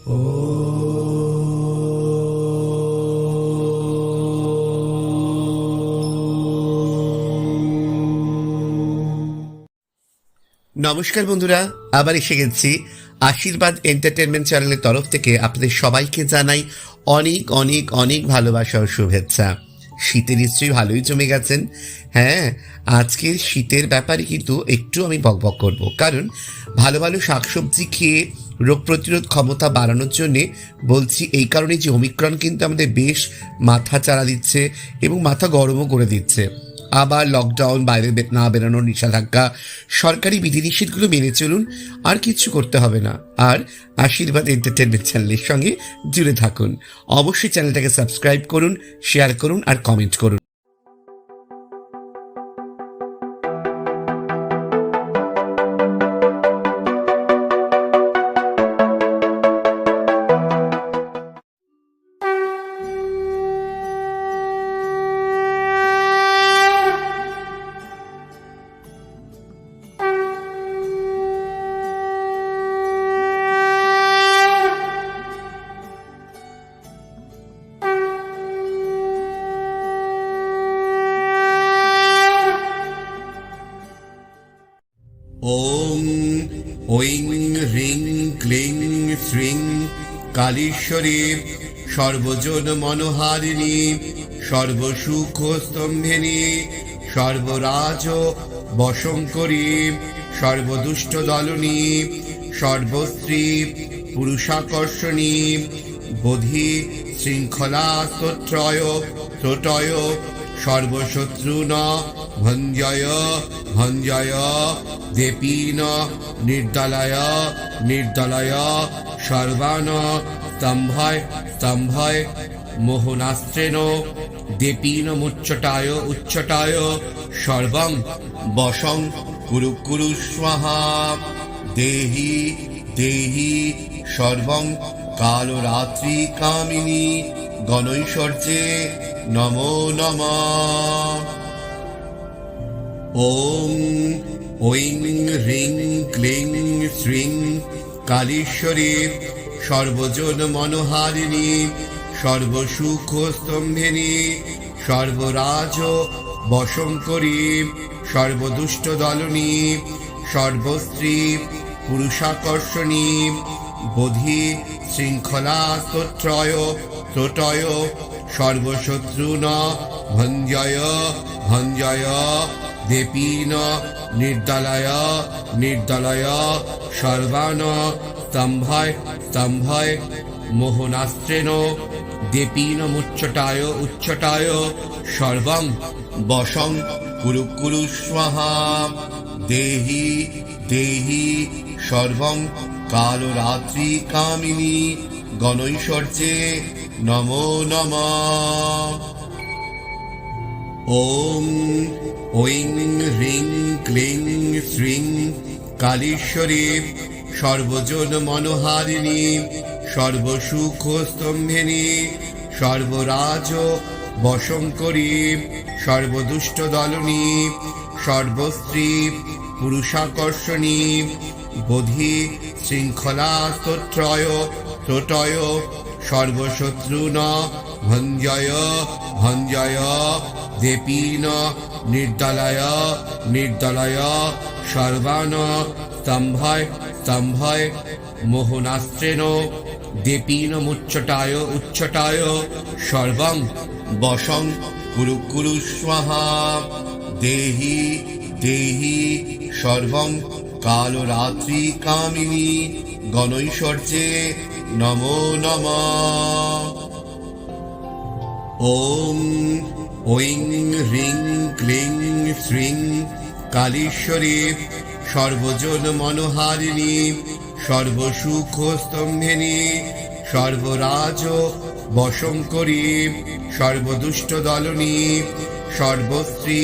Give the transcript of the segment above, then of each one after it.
নমস্কার বন্ধুরা, আবার এসে গেছি আশীর্বাদ এন্টারটেনমেন্ট চ্যানেলের তরফ থেকে। আপনাদের সবাইকে জানাই অনেক অনেক অনেক ভালোবাসা ও শুভেচ্ছা। শীতে নিশ্চয়ই ভালোই জমে গেছেন। হ্যাঁ, আজকের শীতের ব্যাপারে কিন্তু একটু আমি বকবক করব, কারণ ভালো ভালো শাকসবজি খেয়ে রোগ প্রতিরোধ ক্ষমতা বাড়ানোর জন্যে বলছি। এই কারণে যে ওমিক্রন কিন্তু আমাদের বেশ মাথা চাড়া দিচ্ছে এবং মাথা গরমও করে দিচ্ছে। আবার লকডাউন, বাইরে না বেরোনোর নিষেধাজ্ঞা, সরকারি বিধিনিষেধগুলো মেনে চলুন, আর কিচ্ছু করতে হবে না। আর আশীর্বাদ এন্টারটেনমেন্ট চ্যানেলের সঙ্গে জুড়ে থাকুন। অবশ্যই চ্যানেলটাকে সাবস্ক্রাইব করুন, শেয়ার করুন আর কমেন্ট করুন। ওং ঐং হ্রিং ক্লিং শ্রীং কালীশ্বরী সর্বজন মনোহারিণী সর্বসুখ স্তম্ভিনী সর্বরাজ বশঙ্করী সর্বদুষ্ট দলনী সর্বস্ত্রী পুরুষাকর্ষণী বোধি শৃঙ্খলা স্তোত্রয় ত্রোটয় সর্বশত্রুন ভঞ্জয় ভঞ্জয় দেপীন নির্দলয় নির্দলয় সর্বান স্তম্ভয় স্তম্ভয় মোহনাস্ত্রেণ দেপীন মুচ্চটায় উচ্চটায় সর্বং বশং কুরু কুরু স্বাহা দেহি দেহি সর্বং কালরাত্রি কামিনী গণৈশ্বর্যে নমো নমঃ। ওং ঐং হ্রিং ক্লিং শ্রীং কালীশ্বরী সর্বজন মনোহারিণী সর্বসুখ স্তম্ভিনী সর্বরাজ বশঙ্করী সর্বদুষ্ট দলনী সর্বস্ত্রী পুরুষাকর্ষণী বোধি শৃঙ্খলা স্তোত্রয় ত্রোটয় সর্বশত্রুন ভঞ্জয় ভঞ্জয় দেপীন নির্দলয় নির্দলয় সর্বান স্তম্ভয় স্তম্ভয় মোহনাস্ত্রেণ দেপীন মুচ্চটায় উচ্চটায় সর্বং বশং কুরু কুরু স্বাহা দেহি দেহি সর্বং কালরাত্রি কামিনী গণৈশ্বর্যে নমো নমঃ। ওং ঐং হ্রিং ক্লিং শ্রীং কালীশ্বরী সর্বজন মনোহারিণী সর্বসুখ স্তম্ভিনী সর্বরাজ বশঙ্করী সর্বদুষ্ট দলনী সর্বস্ত্রী পুরুষাকর্ষণী বোধি শৃঙ্খলা স্তোত্রয় ত্রোটয় সর্বশত্রুন ভঞ্জয় ভঞ্জয় দেপীন নির্দলয় নির্দলয় সর্বান স্তম্ভয় স্তম্ভয় মোহনাস্ত্রেণ দেপীন মুচ্চটায় উচ্চটায় সর্বং বশং কুরু কুরু স্বাহা দেহি দেহি সর্বং কালরাত্রি কামিনী গণৈশ্বর্যে নমো নমঃ। ওং ঐং হ্রিং ক্লিং শ্রীং কালীশ্বরী সর্বজন মনোহারিণী সর্বসুখ স্তম্ভিনী সর্বরাজ বশঙ্করী সর্বদুষ্ট দলনী সর্বস্ত্রী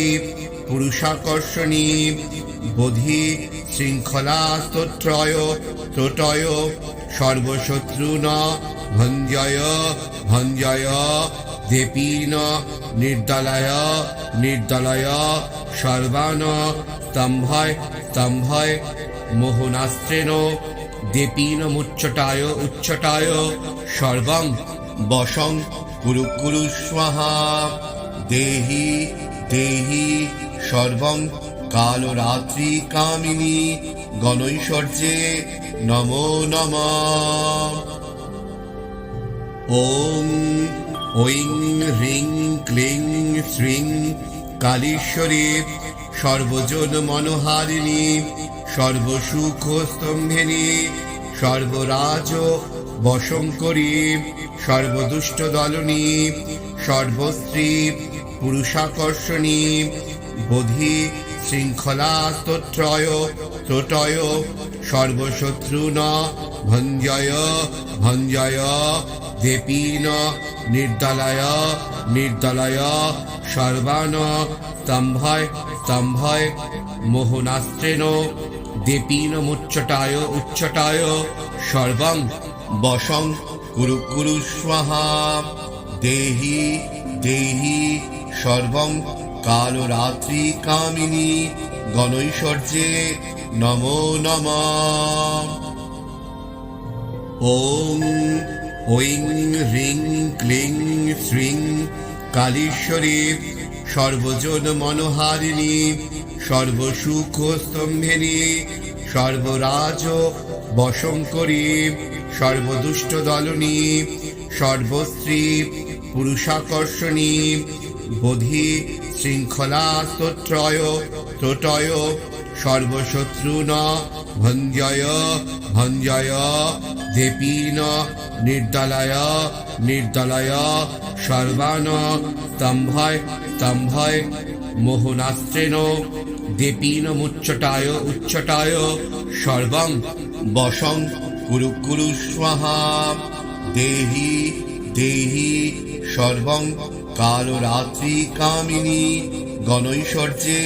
পুরুষাকর্ষণী বোধি শৃঙ্খলা স্তোত্রয় ত্রোটয় সর্বশত্রুন ভঞ্জয় ভঞ্জয় দেপীন নির্দলয় নির্দলয় সর্বান স্তম্ভয় স্তম্ভয় মোহনাস্ত্রেণ দেপীনমুচ্চটায় উচ্চটায় সর্বং বশং কুরু কুরু স্বাহা। দেহি দেহি সর্বং কালরাত্রি কামিনী গণৈশ্বর্যে নমো নমঃ। ওম ঐং হ্রিং ক্লিং শ্রীং কালীশ্বরী সর্বজন মনোহারিণী সর্বসুখ স্তম্ভিনী সর্বরাজ বশঙ্করী সর্বদুষ্ট দলনী সর্বস্ত্রী পুরুষাকর্ষণী বোধি শৃঙ্খলা স্তোত্রয় ত্রোটয় সর্বশত্রুন ভঞ্জয় ভঞ্জয় দেপীন নির্দলায় নির্দলায় সর্বান স্তম্ভয় স্তম্ভয় মোহনাস্ত্রেণ দেপীনমুচ্চটায় উচ্চটায় সর্বং বশং কুরু কুরু স্বাহা। দেহি দেহি সর্বং কালরাত্রি কামিনী গণৈশ্বর্যে নমো নমঃ। ওম ঐং হ্রিং ক্লিং শ্রীং কালীশ্বরী সর্বজন মনোহারিণী সর্বসুখ স্তম্ভিনী সর্বরাজ বশঙ্করী সর্বদুষ্ট দলনী সর্বস্ত্রী পুরুষাকর্ষণী বোধি শৃঙ্খলা স্তোত্রয় ত্রোটয় সর্বশত্রুন ভঞ্জয় ভঞ্জয় দেপীন নির্দলায় নির্দলায় সর্বান স্তম্ভয় স্তম্ভয় মোহনাস্ত্রেণ দেপীনমুচ্চটায় উচ্চটায় সর্বং বশং কুরু কুরু স্বাহা। দেহি দেহি সর্বং কালরাত্রি কামিনী গণৈশ্বর্যে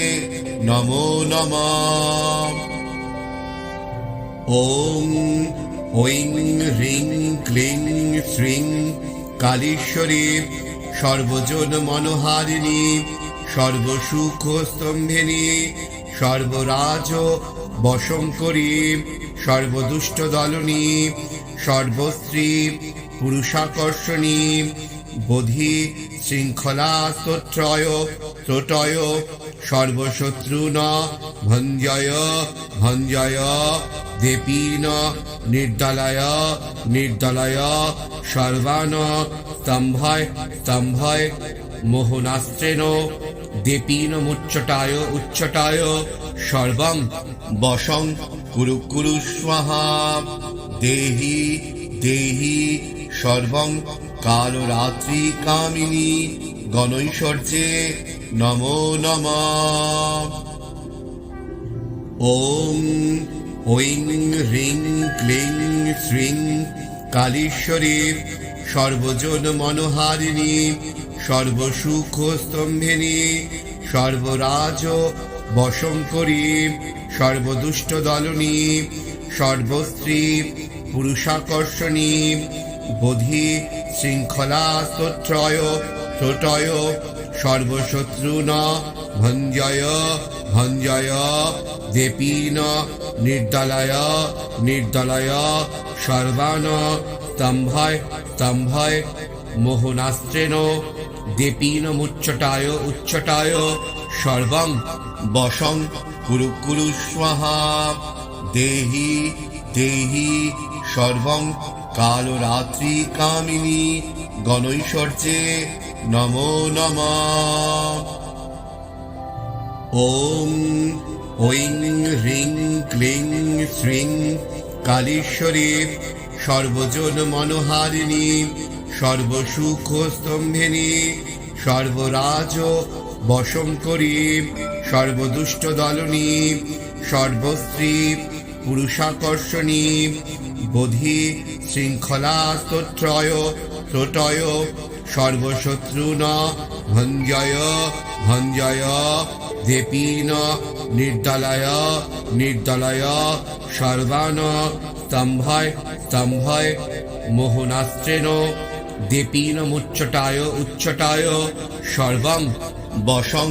নমো নমঃ। ওম ঐং হ্রিং ক্লিং শ্রীং কালীশ্বরী সর্বজন মনোহারিণী সর্বসুখ স্তম্ভিনী সর্বরাজ বশঙ্করী সর্বদুষ্ট দলনী সর্বস্ত্রী পুরুষাকর্ষণী বোধি শৃঙ্খলা স্তোত্রয় ত্রোটয় সর্বশত্রুন ভঞ্জয় ভঞ্জয় দেপীন নির্দলায় নির্দলায় সর্বান স্তম্ভয় স্তম্ভয় মোহনাস্ত্রেণ দেপীনমুচ্চটায় উচ্চটায় সর্বং বশং কুরু কুরু স্বাহা। দেহি দেহি সর্বং কালরাত্রি কামিনী গণৈশ্বর্যে নমো নমঃ। ওম ঐং হ্রিং ক্লিং শ্রীং কালীশ্বরী সর্বজন মনোহারিণী সর্বসুখ স্তম্ভিনী সর্বরাজ বশঙ্করী সর্বদুষ্ট দলনী সর্বস্ত্রী পুরুষাকর্ষণী বোধি শৃঙ্খলা স্তোত্রয় ত্রোটয় সর্বশত্রুন ভঞ্জয় ভঞ্জয় দেপীন নির্দলায় নির্দলায় সর্বান স্তম্ভয় স্তম্ভয় মোহনাস্ত্রেণ দেপীনমুচ্চটায় উচ্চটায় সর্বং বশং কুরু কুরু স্বাহা। দেহি দেহি সর্বং কালরাত্রি কামিনী গণৈশ্বর্যে নমো নমঃ। ওম ঐং হ্রিং ক্লিং শ্রীং কালীশ্বরী সর্বজন মনোহারিণী সর্বসুখ স্তম্ভিনী সর্বরাজ বশঙ্করী সর্বদুষ্ট দলনী সর্বস্ত্রী পুরুষাকর্ষণী বোধি শৃঙ্খলা স্তোত্রয় ত্রোটয় সর্বশত্রুন ভঞ্জয় ভঞ্জয় দেপীন নির্দলায় নির্দলায় সর্বান স্তম্ভয় স্তম্ভয় মোহনাস্ত্রেণ দেপীনমুচ্চটায় উচ্চটায় সর্বং বশং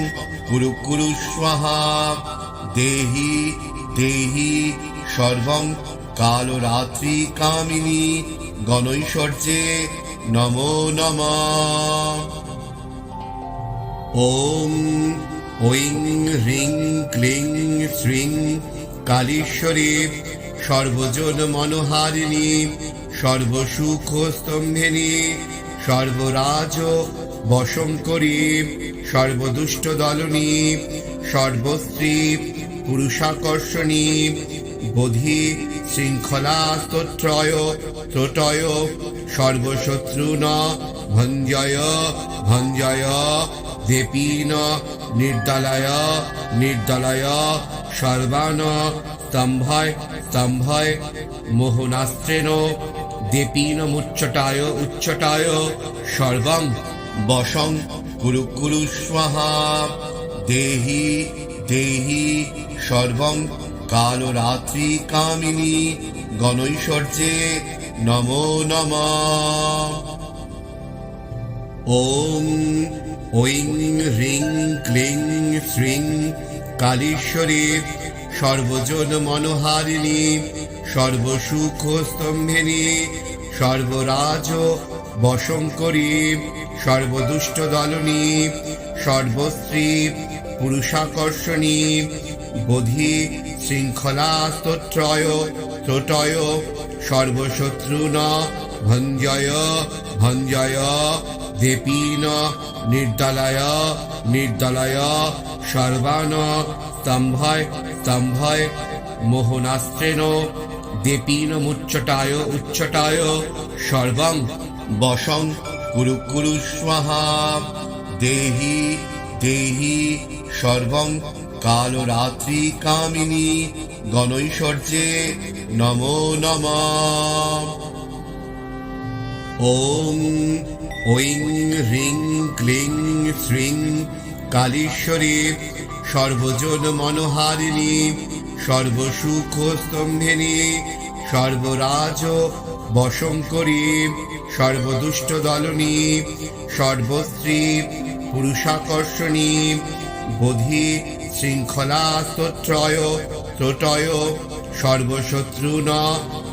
কুরু কুরু স্বাহা। দেহি দেহি সর্বং কালরাত্রি কামিনী গণৈশ্বর্যে নমো নমঃ। ওম ঐং হ্রিং ক্লিং শ্রীং কালীশ্বরী সর্বজন মনোহারিণী সর্বসুখ স্তম্ভিনী সর্বরাজ বশঙ্করী সর্বদুষ্ট দলনী সর্বস্ত্রী পুরুষাকর্ষণী বোধি শৃঙ্খলা স্তোত্রয় ত্রোটয় সর্বশত্রুন ভঞ্জয় ভঞ্জয় দেপীন নির্দলায় নির্দলায় সর্বান স্তম্ভয় স্তম্ভয় মোহনাস্ত্রেণ দেপীন মুচ্চটায় উচ্চটায় সর্বং বশং কুরু কুরু স্বাহা। দেহি দেহি সর্বং কালরাত্রি কামিনী গণৈশ্বর্যে নমো নমঃ। ওম ঐং হ্রিং ক্লিং শ্রীং কালীশ্বরী সর্বজন মনোহারিণী সর্বসুখ স্তম্ভিনী সর্বরাজ বশঙ্করী সর্বদুষ্ট দলনী সর্বস্ত্রী পুরুষাকর্ষণী বোধি শৃঙ্খলা স্তোত্রয় ত্রোটয় সর্বশত্রুন ভঞ্জয় ভঞ্জয় দেপীন নির্দলায় নির্দলায় সর্বান স্তম্ভয় স্তম্ভয় মোহনাস্ত্রেণ দেপীন মুচ্চটায় উচ্চটায় সর্বং বশং কুরু কুরু স্বাহা। দেহি দেহি সর্বং কালরাত্রি কামিনী গণৈশ্বর্যে নমো নমঃ। ওম ঐং হ্রিং ক্লিং শ্রীং কালীশ্বরী সর্বজন মনোহারিণী সর্বসুখ স্তম্ভিনী সর্বরাজ বশঙ্করী সর্বদুষ্ট দলনী সর্বস্ত্রী পুরুষাকর্ষণী বোধি শৃঙ্খলা স্তোত্রয় ত্রোটয় সর্বশত্রুন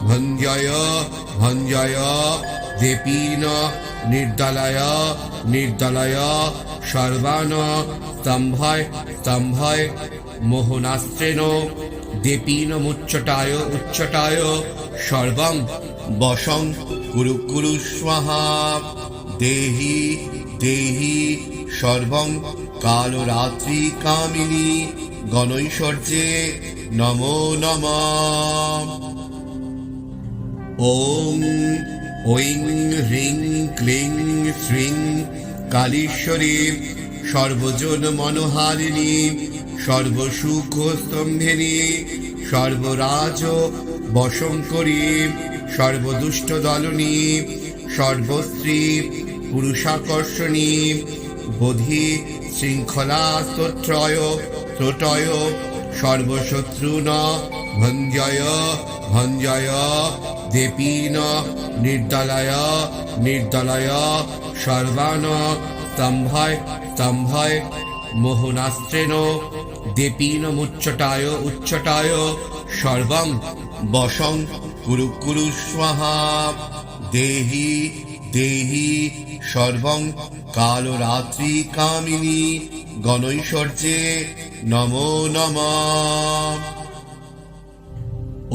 ভঞ্জয় ভঞ্জয় দেপীন নির্দলায় নির্দলায় সর্বান স্তম্ভয় স্তম্ভয় মোহনাস্ত্রেণ দেপীন মুচ্চটায় উচ্চটায় সর্বং বশং কুরু কুরু স্বাহা। দেহি দেহি সর্বং কালরাত্রি কামিনী গণৈশ্বর্যে নমো নমঃ। ওম ঐং হ্রিং ক্লিং শ্রীং কালীশ্বরী সর্বজন মনোহারিণী সর্বসুখ স্তম্ভিনী সর্বরাজ বশঙ্করী সর্বদুষ্ট দলনী সর্বস্ত্রী পুরুষাকর্ষণী বোধি শৃঙ্খলা স্তোত্রয় ত্রোটয় সর্বশত্রুন ভঞ্জয় ভঞ্জয় দেপীন নির্দলায় নির্দলায় সর্বান স্তম্ভয় স্তম্ভয় মোহনাস্ত্রেণ দেপীন মুচ্চটায় উচ্চটায় সর্বং বশং কুরু কুরু স্বাহা। দেহি দেহি সর্বং কালরাত্রি কামিনী গণৈশ্বর্যে নমো নমঃ।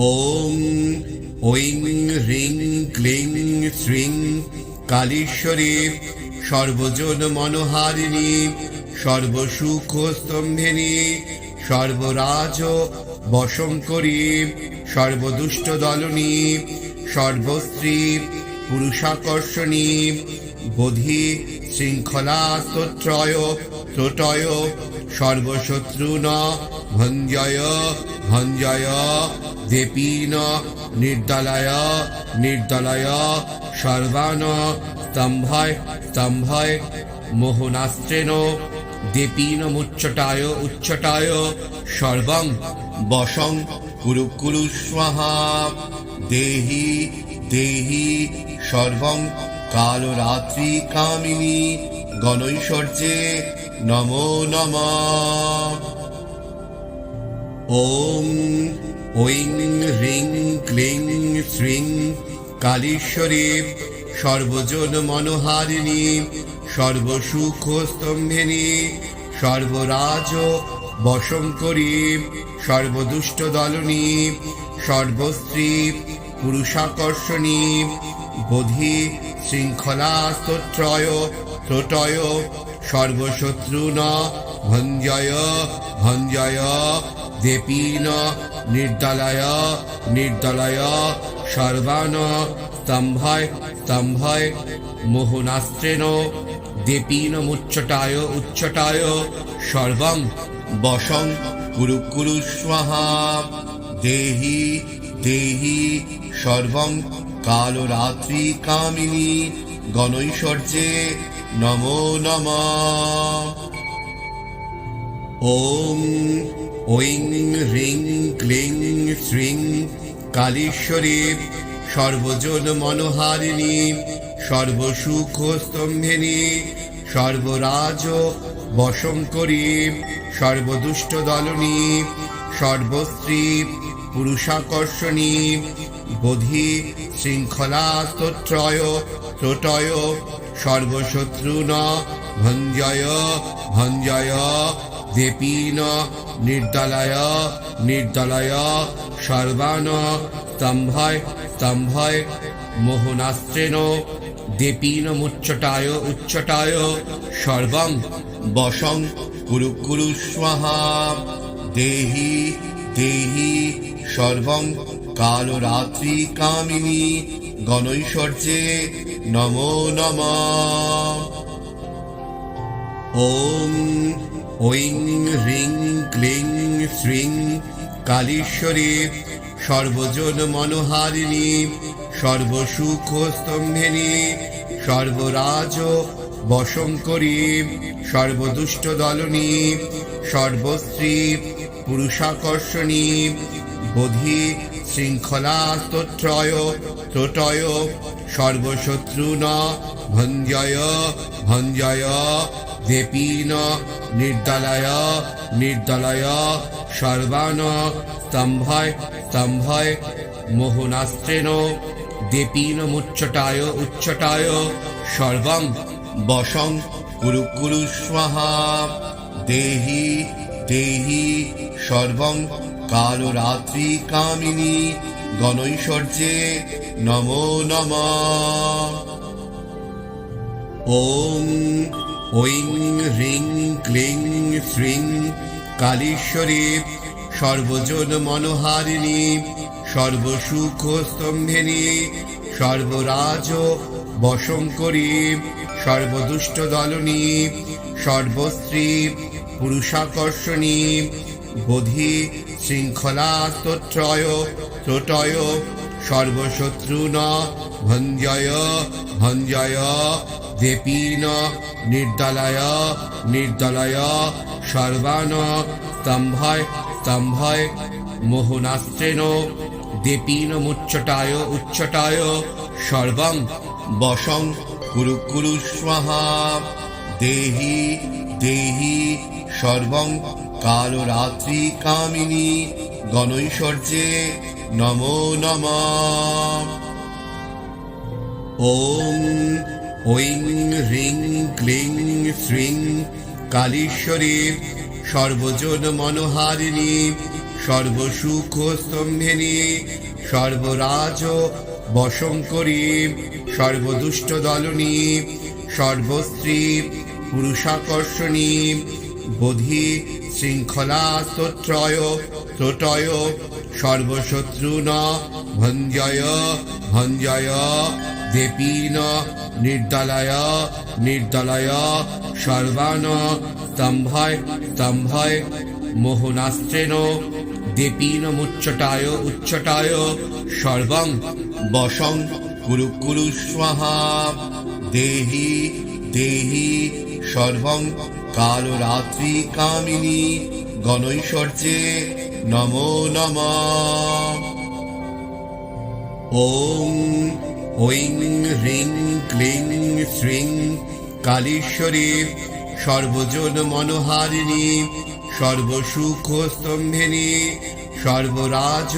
ওম ঐং হ্রিং ক্লিং শ্রীং কালীশ্বরী সর্বজন মনোহারিণী সর্বসুখ স্তম্ভিনী সর্বরাজ বশঙ্করী সর্বদুষ্ট দলনী সর্বস্ত্রী পুরুষাকর্ষণী বোধি শৃঙ্খলা স্তোত্রয় ত্রোটয় সর্বশত্রুন ভঞ্জয় ভঞ্জয় দেপীন নির্দলায় নির্দলায় সর্বান স্তম্ভয় স্তম্ভয় মোহনাস্ত্রেণ দেপীন মুচ্চটায় উচ্চটায় সর্বং বশং কুরু কুরু স্বাহা। দেহি দেহি সর্বং কালরাত্রি কামিনী গণৈশ্বর্যে নমো নমঃ। ওম ঐং হ্রিং ক্লিং শ্রীং কালীশ্বরী সর্বজন মনোহারিণী সর্বসুখ স্তম্ভিনী সর্বরাজ বশঙ্করী সর্বদুষ্ট দলনী সর্বস্ত্রী পুরুষাকর্ষণী বোধি শৃঙ্খলা স্তোত্রয় ত্রোটয় সর্বশত্রুন ভঞ্জয় ভঞ্জয় দেপীন নির্দলয় নির্দলয় সর্বান স্তম্ভয় স্তম্ভয় মোহনাস্ত্রেণ দেপীন মুচ্চটায় উচ্চটায় সর্বং বশং কুরু কুরু স্বাহা দেহি দেহি সর্বং কালরাত্রি কামিনী গণৈশ্বর্যে নমো নমঃ। ওং ঐং হ্রিং ক্লিং শ্রীং কালীশ্বরী সর্বজন মনোহারিণী সর্বসুখ স্তম্ভিনী সর্বরাজ বশঙ্করী সর্বদুষ্ট দলনী সর্বস্ত্রী পুরুষাকর্ষণী বোধি শৃঙ্খলা স্তোত্রয় ত্রোটয় সর্বশত্রুন ভঞ্জয় ভঞ্জয় দেপীন নির্দলয় নির্দলয় সর্বান স্তম্ভয় স্তম্ভয় মোহনাস্ত্রেণ দেপীন মুচ্চটায় উচ্চটায় সর্বং বশং কুরু কুরু স্বাহা দেহি দেহি সর্বং কালরাত্রি কামিনী গণৈশ্বর্যে নমো নমঃ। ওং ঐং হ্রিং ক্লিং শ্রীং কালীশ্বরী সর্বজন মনোহারিণী সর্বসুখ স্তম্ভিনী সর্বরাজ বশঙ্করী সর্বদুষ্ট দলনী সর্বস্ত্রী পুরুষাকর্ষণী বোধি শৃঙ্খলা স্তোত্রয় ত্রোটয় সর্বশত্রুন ভঞ্জয় ভঞ্জয় দেপীন নির্দলয় নির্দলয় সর্বান স্তম্ভয় স্তম্ভয় মোহনাস্ত্রেণ দেপীন মুচ্চটায় উচ্চটায় সর্বং বশং কুরু কুরু স্বাহা দেহি দেহি সর্বং কালরাত্রি কামিনী গণৈশ্বর্যে নমো নমঃ। ওং ঐং হ্রিং ক্লিং শ্রীং কালীশ্বরী সর্বজন মনোহারিণী সর্বসুখ স্তম্ভিনী সর্বরাজ বশঙ্করী সর্বদুষ্ট দলনী সর্বস্ত্রী পুরুষাকর্ষণী বোধি শৃঙ্খলা স্তোত্রয় ত্রোটয় সর্বশত্রুন ভঞ্জয় ভঞ্জয় দেপীন নির্দলয় নির্দলয় সর্বান স্তম্ভয় স্তম্ভয় মোহনাস্ত্রেণ দেপীন মুচ্চটায় উচ্চটায় সর্বং বশং কুরু কুরু স্বাহা দেহি দেহি সর্বং কালরাত্রি কামিনী গণৈশ্বর্যে নমো নমঃ। ওং ঐং হ্রিং ক্লিং শ্রীং কালীশ্বরী সর্বজন মনোহারিণী সর্বসুখ স্তম্ভিনী সর্বরাজ বশঙ্করী সর্বদুষ্ট দলনী সর্বস্ত্রী পুরুষাকর্ষণী বোধি শৃঙ্খলা স্তোত্রয় ত্রোটয় সর্বশত্রুন ভঞ্জয় ভঞ্জয় দেপীন নির্দলয় নির্দলয় সর্বান স্তম্ভয় স্তম্ভয় মোহনাস্ত্রেণ দেপীন মুচ্চটায় উচ্চটায় সর্বং বশং কুরু কুরু স্বাহা দেহি দেহি সর্বং কালরাত্রি কামিনী গণৈশ্বর্যে নমো নমঃ। ওং ঐং হ্রিং ক্লিং শ্রীং কালীশ্বরী সর্বজন মনোহারিণী সর্বসুখ স্তম্ভিনী সর্বরাজ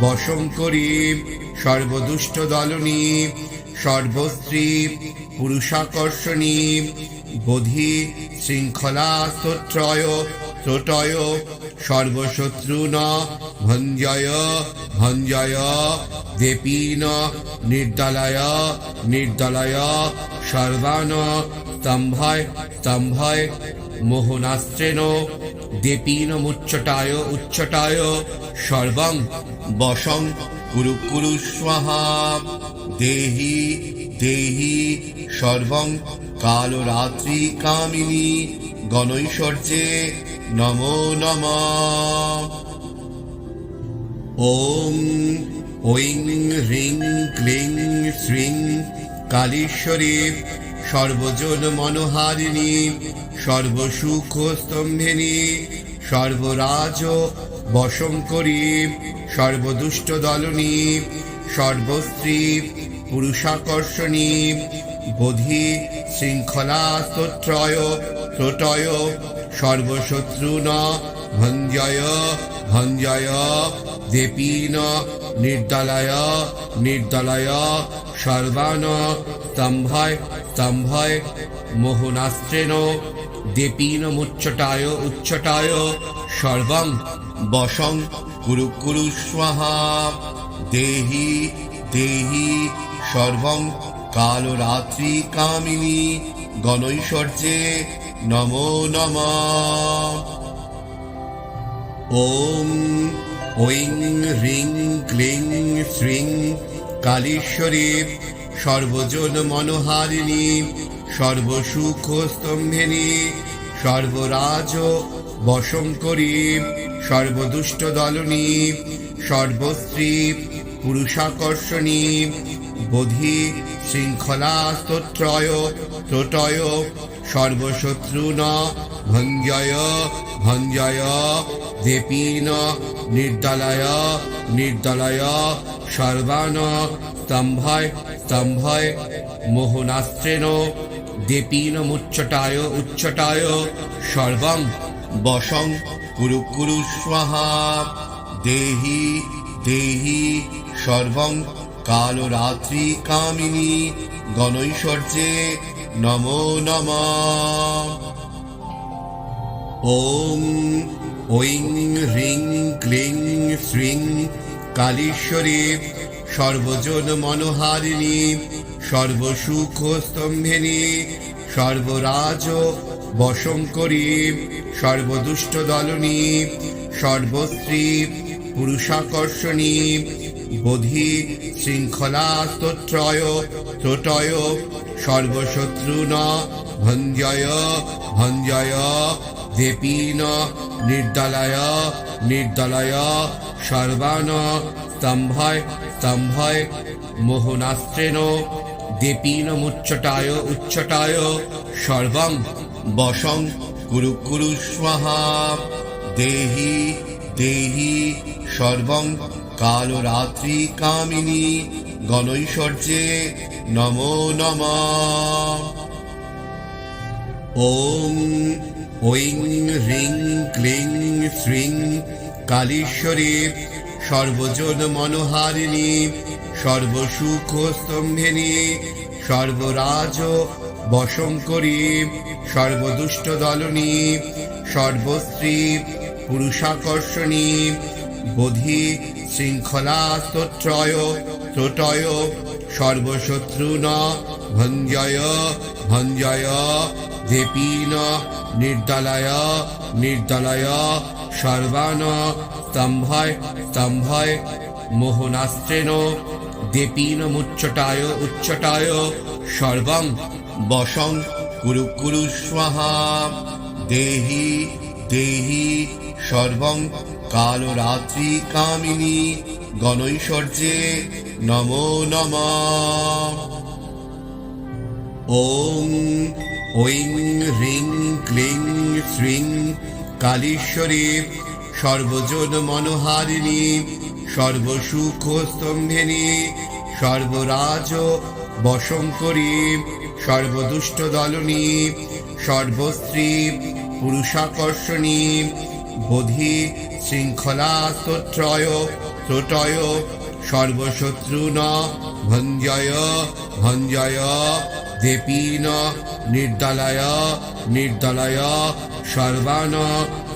বশঙ্করী সর্বদুষ্ট দলনী সর্বস্ত্রী পুরুষাকর্ষণী বোধি শৃঙ্খলা স্তোত্রয় ত্রোটয় সর্বশত্রুন ভঞ্জয় ভঞ্জয় দেপীন নির্দলয় নির্দলয় সর্বান স্তম্ভয় স্তম্ভয় মোহনাস্ত্রেণ দেপীন মুচ্চটায় উচ্চটায় সর্বং বশং কুরু কুরু স্বাহা দেহি দেহি সর্বং কালরাত্রি কামিনী গণৈশ্বর্যে নমো নমঃ। ওম ঐং হ্রিং ক্লিং শ্রীং কালীশ্বরী সর্বজন মনোহারিণী সর্বসুখ স্তম্ভিনী সর্বরাজ বশঙ্করী সর্বদুষ্ট দলনী সর্বস্ত্রী পুরুষাকর্ষণী বোধি শৃঙ্খলা স্তোত্রয় ত্রোটয় সর্বশত্রুন ভঞ্জয় ভঞ্জয় দেপীন নির্দলয় নির্দলয় সর্বান স্তম্ভয় স্তম্ভয় মোহনাস্ত্রেণ দেপীন মুচ্চটায় উচ্চটায় সর্বং বশং কুরু কুরু স্বাহা দেহি দেহি সর্বং কালরাত্রি কামিনী গণৈশ্বর্যে নমো নমঃ। ওম ঐং হ্রিং ক্লিং শ্রীং কালীশ্বরী সর্বজন মনোহারিণী সর্বসুখ স্তম্ভিনী সর্বরাজ বশঙ্করী সর্বদুষ্ট দলনী সর্বস্ত্রী পুরুষাকর্ষণী বোধি শৃঙ্খলা স্তোত্রয় ত্রোটয় সর্বশত্রুন ভঞ্জয় ভঞ্জয় দেপীন নির্দলয় নির্দলয় সর্বান স্তম্ভয় স্তম্ভয় মোহনাস্ত্রেণ দেপীন মুচ্চটায় উচ্চটায় সর্বং বশং কুরু কুরু স্বাহা দেহি দেহি সর্বং কালরাত্রি কামিনী গণৈশ্বর্যে নমো নমঃ। ওম ঐং হ্রিং ক্লিং শ্রীং কালীশ্বরী সর্বজন মনোহারিণী সর্বসুখ স্তম্ভিনী সর্বরাজ বশঙ্করী সর্বদুষ্ট দলনী সর্বস্ত্রী পুরুষাকর্ষণী বোধি শৃঙ্খলা স্তোত্রয় ত্রোটয় সর্বশত্রুন ভঞ্জয় ভঞ্জয় দেপীন নির্দলয় নির্দলয় সর্বান স্তম্ভয় স্তম্ভয় মোহনাস্ত্রেণ দেপীন মুচ্চটায় উচ্চটায় সর্বং বশং কুরু কুরু স্বাহা দেহি দেহি সর্বং কালরাত্রি কামিনী গণৈশ্বর্যে নমো নমঃ। ওম ঐং হ্রিং ক্লিং শ্রীং কালীশ্বরী সর্বজন মনোহারিণী সর্বসুখ স্তম্ভিনী সর্বরাজ বশঙ্করী সর্বদুষ্ট দলনী সর্বস্ত্রী পুরুষাকর্ষণী বোধি শৃঙ্খলা স্তোত্রয় ত্রোটয় সর্বশত্রুন ভঞ্জয় ভঞ্জয় দেপীন নির্দলয় নির্দলয় সর্বান স্তম্ভয় স্তম্ভয় মোহনাস্ত্রেণ দেপীন মুচ্চটায় উচ্চটায় সর্বং বশং কুরু কুরু স্বাহা দেহি দেহি সর্বং কালরাত্রি কামিনী গণৈশ্বর্যে নমো নমঃ। ওম ঐং হ্রিং ক্লিং শ্রীং কালীশ্বরী সর্বজন মনোহারিণী সর্বসুখ স্তম্ভিনী সর্বরাজ বশঙ্করী সর্বদুষ্ট দলনী সর্বস্ত্রী পুরুষাকর্ষণী বোধি শৃঙ্খলা স্তোত্রয় ত্রোটয় সর্বশত্রুন ভঞ্জয় ভঞ্জয় দেপীন নির্দলয় নির্দলয় সর্বান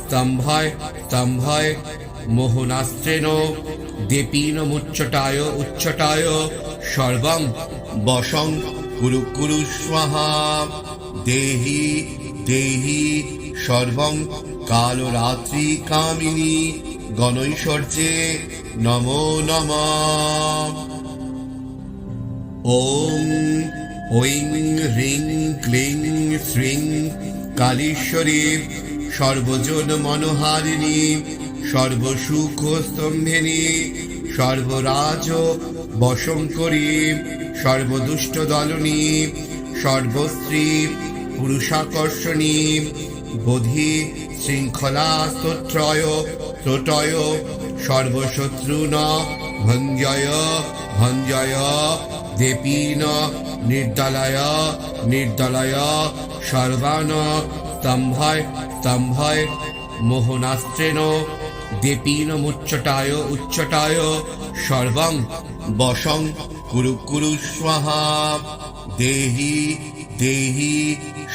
স্তম্ভয় স্তম্ভয় মোহনাস্ত্রেণ দেপীন মুচ্চটায় উচ্চটায় সর্বং বশং কুরু কুরু স্বাহা দেহি দেহি সর্বং কালরাত্রি কামিনী গণৈশ্বর্যে নমো নমঃ। ওম ঐং হ্রিং ক্লিং শ্রীং কালীশ্বরী সর্বজন মনোহারিণী সর্বসুখ স্তম্ভিনী সর্বরাজ বশঙ্করী সর্বদুষ্ট দলনী সর্বস্ত্রী পুরুষাকর্ষণী বোধি শৃঙ্খলা স্তোত্রয় ত্রোটয় সর্বশত্রুন ভঞ্জয় ভঞ্জয় দেপীন নির্দলয় নির্দলয় সর্বান স্তম্ভয় স্তম্ভয় মোহনাস্ত্রেণ দেপীন মুচ্চটায় উচ্চটায় সর্বং বশং কুরু কুরু স্বাহা দেহি দেহি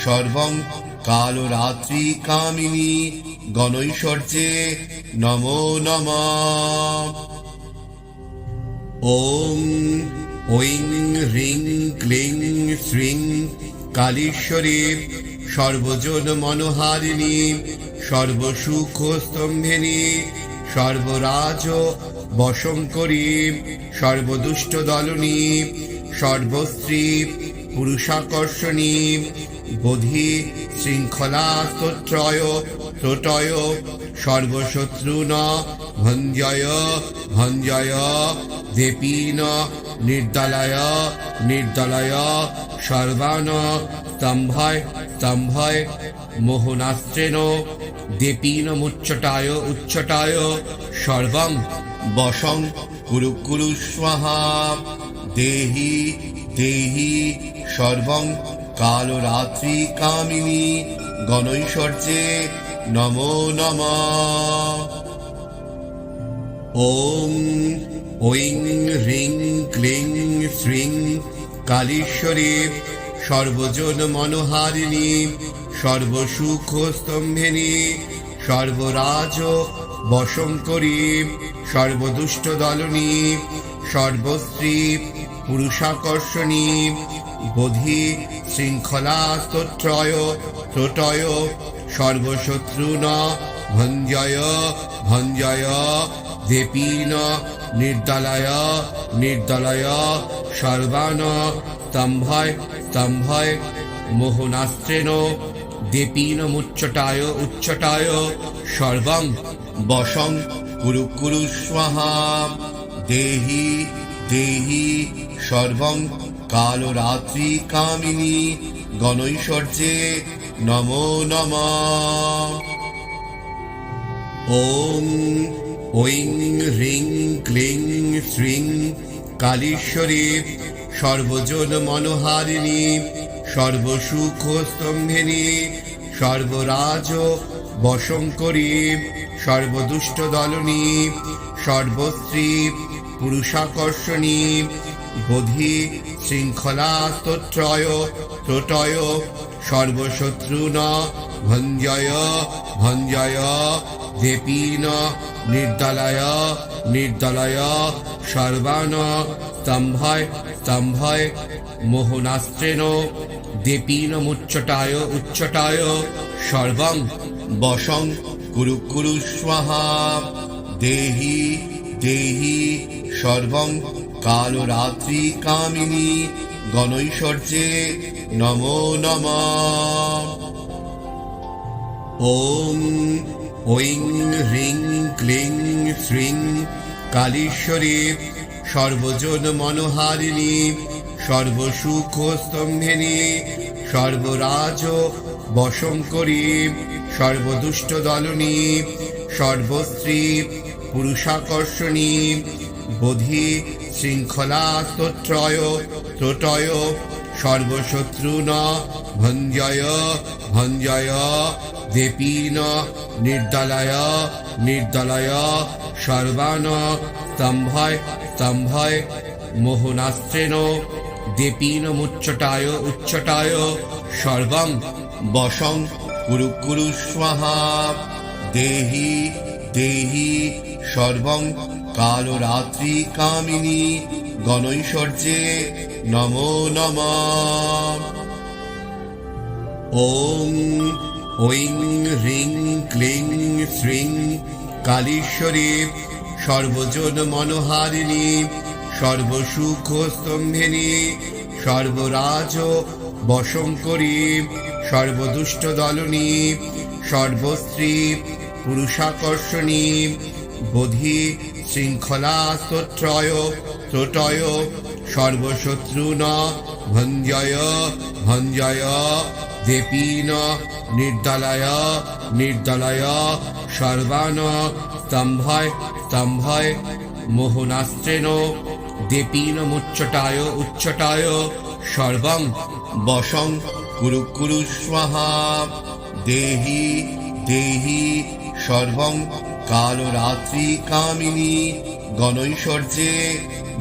সর্বং কালরাত্রি কামিনী গণৈশ্বর্যে নমো নমঃ। ওম ঐং হ্রিং ক্লিং শ্রীং কালীশ্বরী সর্বজন মনোহারিণী সর্বসুখ স্তম্ভিনী সর্বরাজ বশঙ্করী সর্বদুষ্ট দলনী সর্বস্ত্রী পুরুষাকর্ষণী বোধি শৃঙ্খলা স্তোত্রয় ত্রোটয় সর্বশত্রুন ভঞ্জয় ভঞ্জয় দেপীন নির্দলয় নির্দলয় সর্বান স্তম্ভয় স্তম্ভয় মোহনাস্ত্রেণ দেপীন মুচ্চটায় উচ্চটায় সর্বং বশং কুরু কুরু স্বাহা দেহি দেহি সর্বং কালরাত্রি কামিনী গণৈশ্বর্যে নমো নমঃ। ওম ঐং হ্রিং ক্লিং শ্রীং কালীশ্বরী সর্বজন মনোহারিণী সর্বসুখ স্তম্ভিনী সর্বরাজ বশঙ্করী সর্বদুষ্ট দলনী সর্বস্ত্রী পুরুষাকর্ষণী বোধি শৃঙ্খলা স্তোত্রয় ত্রোটয় সর্বশত্রুন ভঞ্জয় ভঞ্জয় দেপীন নির্দলয় নির্দলয় সর্বান স্তম্ভয় স্তম্ভয় মোহনাস্ত্রেণ দেপীন মুচ্চটায় উচ্চটায় সর্বং বশং কুরু কুরু স্বাহা দেহি দেহি সর্বং কালরাত্রি কামিনী গণৈশ্বর্যে নমো নমঃ। ওম ঐং হ্রিং ক্লিং শ্রীং কালীশ্বরী সর্বজন মনোহারিণী সর্বসুখ স্তম্ভিনী সর্বরাজ বশঙ্করী সর্বদুষ্ট দলনী সর্বস্ত্রী পুরুষাকর্ষণী বোধি শৃঙ্খলা স্তোত্রয় ত্রোটয় সর্বশত্রুন ভঞ্জয় ভঞ্জয় দেপীন নির্দলয় নির্দলয় সর্বান স্তম্ভয় স্তম্ভয় মোহনাস্ত্রেণ দেপীন মুচ্চটায় উচ্চটায় সর্বং বশং কুরু কুরু স্বাহা দেহি দেহি সর্বং কালরাত্রি কামিনী গণৈশ্বর্যে নমো নমঃ। ওম ঐং হ্রিং ক্লিং শ্রীং কালীশ্বরী সর্বজন মনোহারিণী সর্বসুখ স্তম্ভিনী সর্বরাজ বশঙ্করী সর্বদুষ্ট দলনী সর্বস্ত্রী পুরুষাকর্ষণী বোধি শৃঙ্খলা স্তোত্রয় ত্রোটয় সর্বশত্রুন ভঞ্জয় ভঞ্জয় দেবীন নির্দলায় নির্দলায় সর্বান স্তম্ভয় স্তম্ভয় মোহনাস্ত্রেণ দেবীন মুচ্চটায় উচ্চটায় সর্বং বশং কুরু কুরু স্বাহা দেহি দেহি সর্বং কালরাত্রি কামিনী গণৈশ্বর্যে নমো নমঃ। ওং ঐং হ্রিং ক্লিং শ্রীং কালীশ্বরী সর্বজন মনোহারিণী সর্বসুখ স্তম্ভিনী সর্বরাজ বশঙ্করী সর্বদুষ্ট দলনী সর্বস্ত্রী পুরুষাকর্ষণী বোধি শৃঙ্খলা স্তোত্রয় স্তোটয় সর্বশত্রুন ভঞ্জয় ভঞ্জয় দেবীন নির্দলায় নির্দলায় সর্বান স্তম্ভয় স্তম্ভয় মোহনাস্ত্রেণ দেবীন মুচ্চটায় উচ্চটায় সর্বং বশং কুরু কুরু স্বাহা দেহি দেহি সর্বং কালরাত্রি কামিনী গণৈশ্বর্যে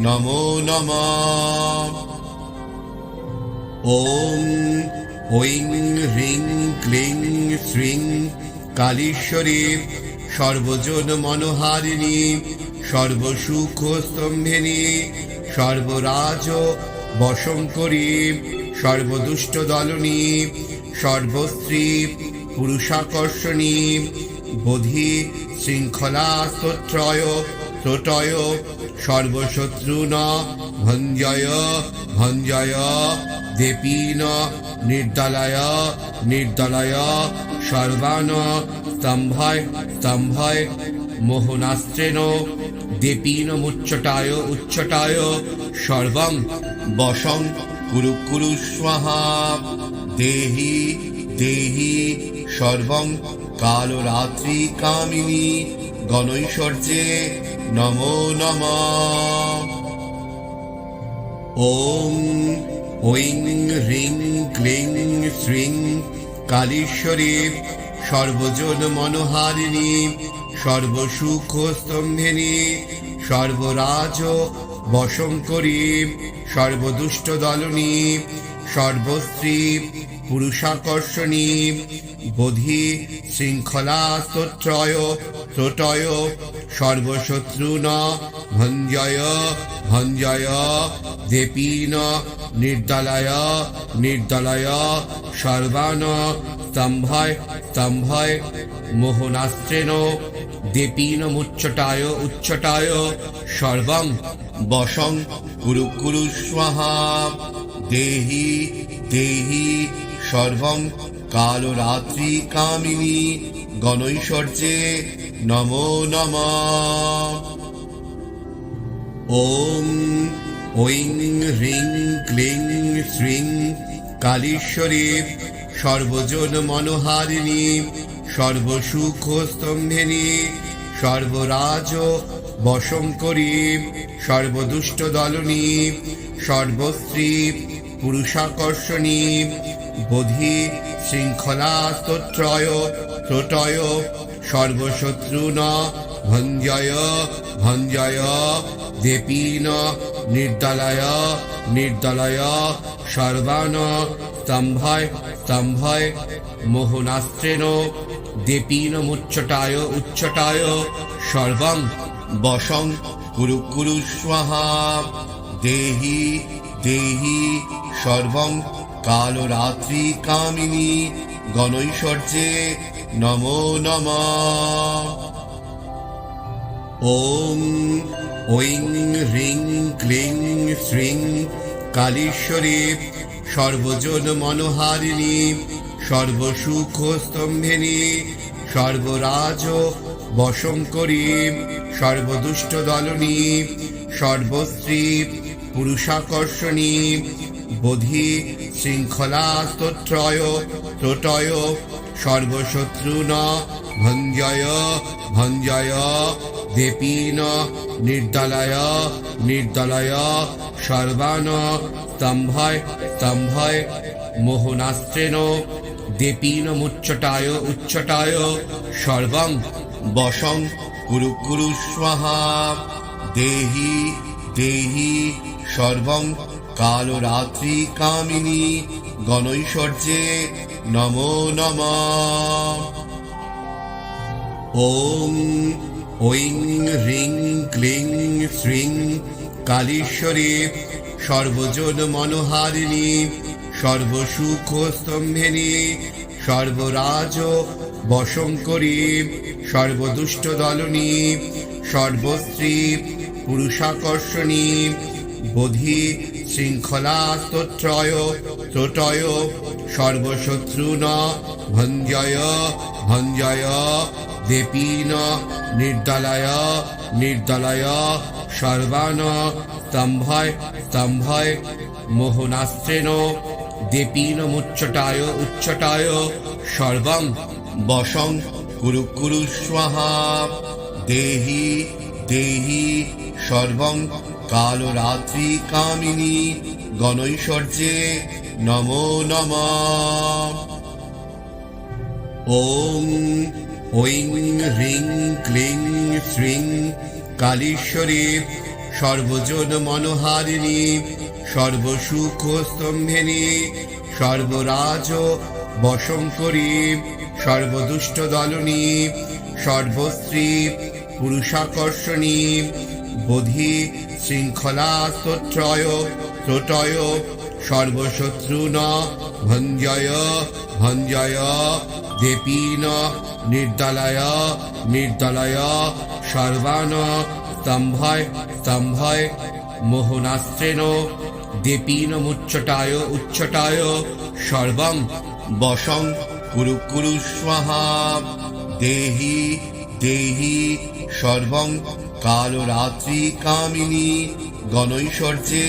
নমো নমঃ। ওং ঐং হ্রিং ক্লিং শ্রীং কালীশ্বরী সর্বজন মনোহারিণী সর্বসুখ স্তম্ভিনী সর্বরাজ বশঙ্করী সর্বদুষ্ট দলনী সর্বস্ত্রী পুরুষাকর্ষণী বোধি শৃঙ্খলা স্তোত্রয় স্তোটয় সর্বশত্রুন ভঞ্জয় ভঞ্জয় দেবীন নির্দলায় নির্দলায় সর্বান স্তম্ভয় স্তম্ভয় মোহনাস্ত্রেণ দেবীন মুচ্চটায় উচ্চটায় সর্বং বশং কুরু কুরু স্বাহা দেহি দেহি সর্বং কালরাত্রি কামিনী গণৈশ্বর্যে নমো নমঃ। ওং ঐং হ্রিং ক্লিং শ্রীং কালীশ্বরী সর্বজন মনোহারিণী সর্বসুখ স্তম্ভিনী সর্বরাজ বশঙ্করী সর্বদুষ্ট দলনী সর্বস্ত্রী পুরুষাকর্ষণী বোধি শৃঙ্খলা স্তোত্রয় স্তোটয় সর্বশত্রুন ভঞ্জয় ভঞ্জয় দেবীন নির্দলায় নির্দলায় সর্বান স্তম্ভয় স্তম্ভয় মোহনাস্ত্রেণ দেবীন মুচ্চটায় উচ্চটায় সর্বং বশং কুরু কুরু স্বাহা দেহি দেহি সর্বং কালরাত্রি কামিনী গণৈশ্বর্যে নমো নমঃ। ওং ঐং হ্রিং ক্লিং শ্রীং কালীশ্বরী সর্বজন মনোহারিণী সর্বসুখ স্তম্ভিনী সর্বরাজ বশঙ্করী সর্বদুষ্ট দলনী সর্বস্ত্রী পুরুষাকর্ষণী বোধি শৃঙ্খলা স্তোত্রয় স্তোটয় সর্বশত্রুন ভঞ্জয় ভঞ্জয় দেবীন নির্দলায় নির্দলায় সর্বান স্তম্ভয় স্তম্ভয় মোহনাস্ত্রেণ দেবীন মুচ্চটায় উচ্চটায় সর্বং বশং কুরু কুরু স্বাহা দেহি দেহি সর্বং কালরাত্রি কামিনী গণৈশ্বর্যে নমো নমঃ। ওং ঐং হ্রিং ক্লিং শ্রীং কালীশ্বরী সর্বজন মনোহারিণী সর্বসুখ স্তম্ভিনী সর্বরাজ বশঙ্করী সর্বদুষ্ট দলনী সর্বস্ত্রী পুরুষাকর্ষণী বোধি শৃঙ্খলা স্তোত্রয় স্তোটয় সর্বশত্রুন ভঞ্জয় ভঞ্জয় দেবীন নির্দলায় নির্দলায় সর্বান স্তম্ভয় স্তম্ভয় মোহনাস্ত্রেণ দেপীন মুচ্চটায় উচ্চটায় সর্বং বশং কুরু কুরু স্বাহা দেহি দেহি সর্বং কালরাত্রি কামিনী গণৈশ্বর্যে নমো নমঃ। ওম ঐং হ্রিং ক্লিং শ্রীং কালীশ্বরী সর্বজন মনোহারিণী সর্বসুখ স্তম্ভিনী সর্বরাজ বশঙ্করী সর্বদুষ্ট দলনী সর্বশ্রী পুরুষাকর্ষণী বোধি শৃঙ্খলা স্তোত্রয় ত্রোটয় সর্বশত্রুন ভঞ্জয় ভঞ্জয় দেপীন নির্দলয় নির্দলয় সর্বান স্তম্ভয় স্তম্ভয় মোহনাস্ত্রেণ দেপীন মুচ্চটায় উচ্চটায় সর্বং বশং কুরু কুরু স্বাহা দেহি দেহি সর্বং কালরাত্রি কামিনী গণৈশ্বর্যে নমো নমঃ। ওম ঐং হ্রিং ক্লিং শ্রীং কালীশ্বরী সর্বজন মনোহারিণী সর্বসুখ স্তম্ভিনী সর্বরাজ বশঙ্করী সর্বদুষ্ট দলনী সর্বশ্রী পুরুষাকর্ষণী বোধি শৃঙ্খলা স্তোত্রয় ত্রোটয় সর্বশত্রুন ভঞ্জয় ভঞ্জয় দেপীন নির্দলয় নির্দলয় সর্বান স্তম্ভয় স্তম্ভয় মোহনাস্ত্রেণ দেপীন মুচ্চটায় উচ্চটায় সর্বং বশং কুরু কুরু স্বাহা দেহি দেহি সর্বং কালরাত্রি কামিনী গণৈশ্বর্যে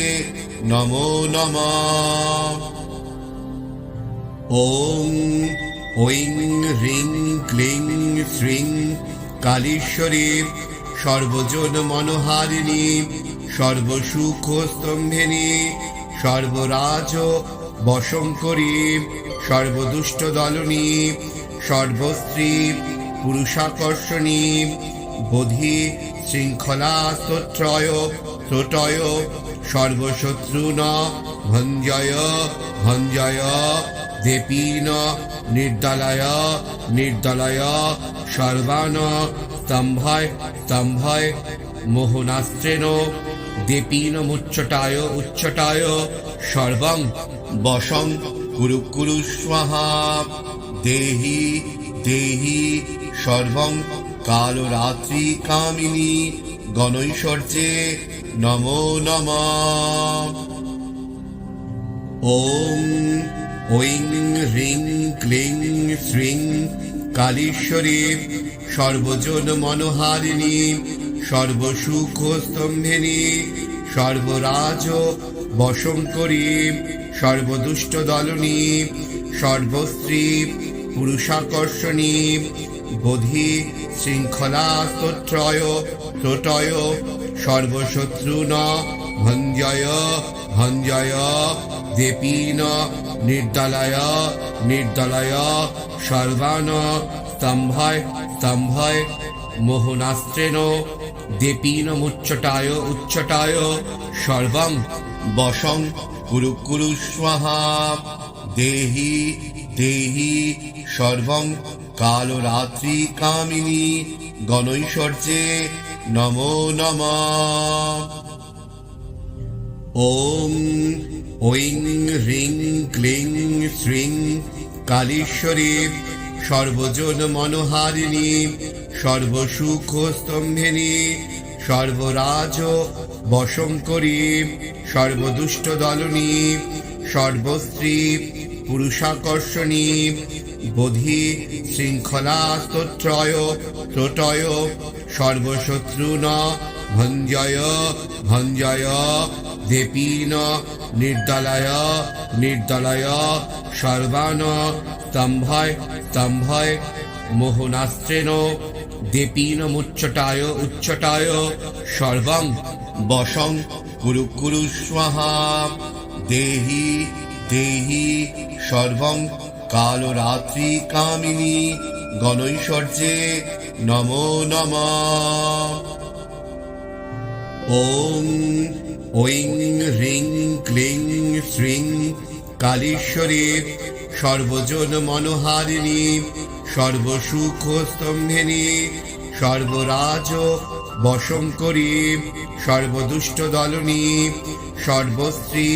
নমো নমঃ। ওম ঐং হ্রিং ক্লিং শ্রীং কালীশ্বরী সর্বজন মনোহারিণী সর্বসুখ স্তম্ভিনী সর্বরাজ বশঙ্করী সর্বদুষ্ট দলনী সর্বশ্রী পুরুষাকর্ষণী বোধি শৃঙ্খলা স্তোত্রয় ত্রোটয় সর্বশত্রুন ভঞ্জয় ভঞ্জয় দেপীন নির্দলয় নির্দলয় সর্বান স্তম্ভয় স্তম্ভয় মোহনাস্ত্রেণ দেপীন মুচ্চটায় উচ্চটায় সর্বং বশং কুরু কুরু স্বাহা দেহি দেহি সর্বং কালরাত্রি কামিনী গণৈশ্বর্যে নমো নমঃ। ওম ঐং হ্রিং ক্লিং শ্রীং কালীশ্বরী সর্বজন মনোহারিণী সর্বসুখ স্তম্ভিনী সর্বরাজ বশঙ্করী সর্বদুষ্ট দলনী সর্বশ্রী পুরুষাকর্ষণী বোধি শৃঙ্খলা স্তোত্রয় ত্রোটয় সর্বশত্রুন ভঞ্জয় ভঞ্জয় দেপীন নির্দলয় নির্দলয় সর্বান স্তম্ভয় স্তম্ভয় মোহনাস্ত্রেণ দেপীন মুচ্চটায় উচ্চটায় সর্বং বশং কুরু কুরু স্বাহা দেহি দেহি সর্বং কালরাত্রি কামিনী গণৈশ্বর্যে নমো নমঃ। ওম ঐং হ্রিং ক্লিং শ্রীং কালীশ্বরী সর্বজন মনোহারিণী সর্বসুখ স্তম্ভিনী সর্বরাজ বশঙ্করী সর্বদুষ্ট দলনী সর্বশ্রী পুরুষাকর্ষণী বোধি শৃঙ্খলা স্তোত্রয় ত্রোটয় সর্বশত্রুন ভঞ্জয় ভঞ্জয় দেপীন নির্দলয় নির্দলয় সর্বান স্তম্ভয় স্তম্ভয় মোহনাস্ত্রেণ দেপীন মুচ্চটায় উচ্চটায় সর্বং বশং কুরু কুরু স্বাহা দেহি দেহি সর্বং কালরাত্রি কামিনী গণৈশ্বর্যে নমো নমঃ। ওম ঐং হ্রিং ক্লিং শ্রীং কালীশ্বরী সর্বজন মনোহারিণী সর্বসুখ স্তম্ভিনী সর্বরাজ বশঙ্করী সর্বদুষ্ট দলনী সর্বশ্রী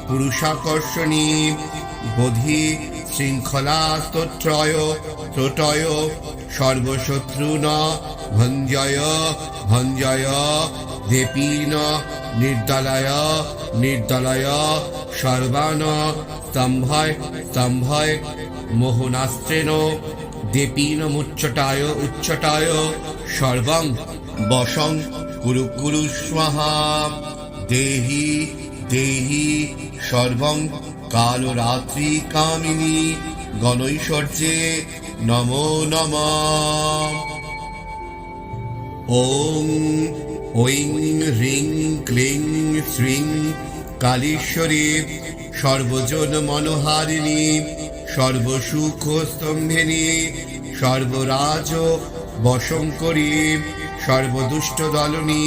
পুরুষাকর্ষণী বোধি শৃঙ্খলা স্তোত্রয় ত্রোটয় সর্বশত্রুন ভঞ্জয় ভঞ্জয় দেপীন নির্দলয় নির্দলয় সর্বান স্তম্ভয় স্তম্ভয় মোহনাস্ত্রেণ দেপীন মুচ্চটায় উচ্চটায় সর্বং বশং কুরু কুরু স্বাহা। দেহি দেহি সর্বং কালরাত্রি কামিনী গণৈশ্বর্যে নমো নমঃ। ওম ঐং হ্রিং ক্লিং শ্রীং কালীশ্বরী সর্বজন মনোহারিণী সর্বসুখ স্তম্ভিনী সর্বরাজ বশঙ্করী সর্বদুষ্ট দলনী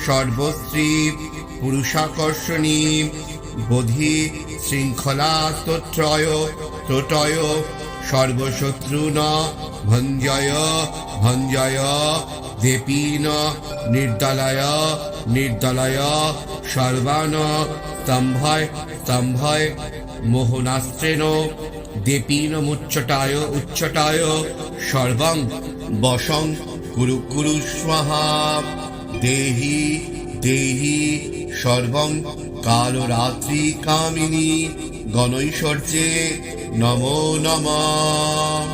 সর্বশ্রী পুরুষাকর্ষণী বোধি শৃঙ্খলা স্তোত্রয় ত্রোটয় সর্বশত্রুন ভঞ্জয় ভঞ্জয় দেপীন নির্দলয় নির্দলয় সর্বান স্তম্ভয় স্তম্ভয় মোহনাস্ত্রেণ দেপীন মুচ্চটায় উচ্চটায় সর্বং বশং কুরু কুরু স্বাহা। দেহি দেহি সর্বং কালরাত্রি কামিনী গণৈশ্বর্যে নমো নমঃ।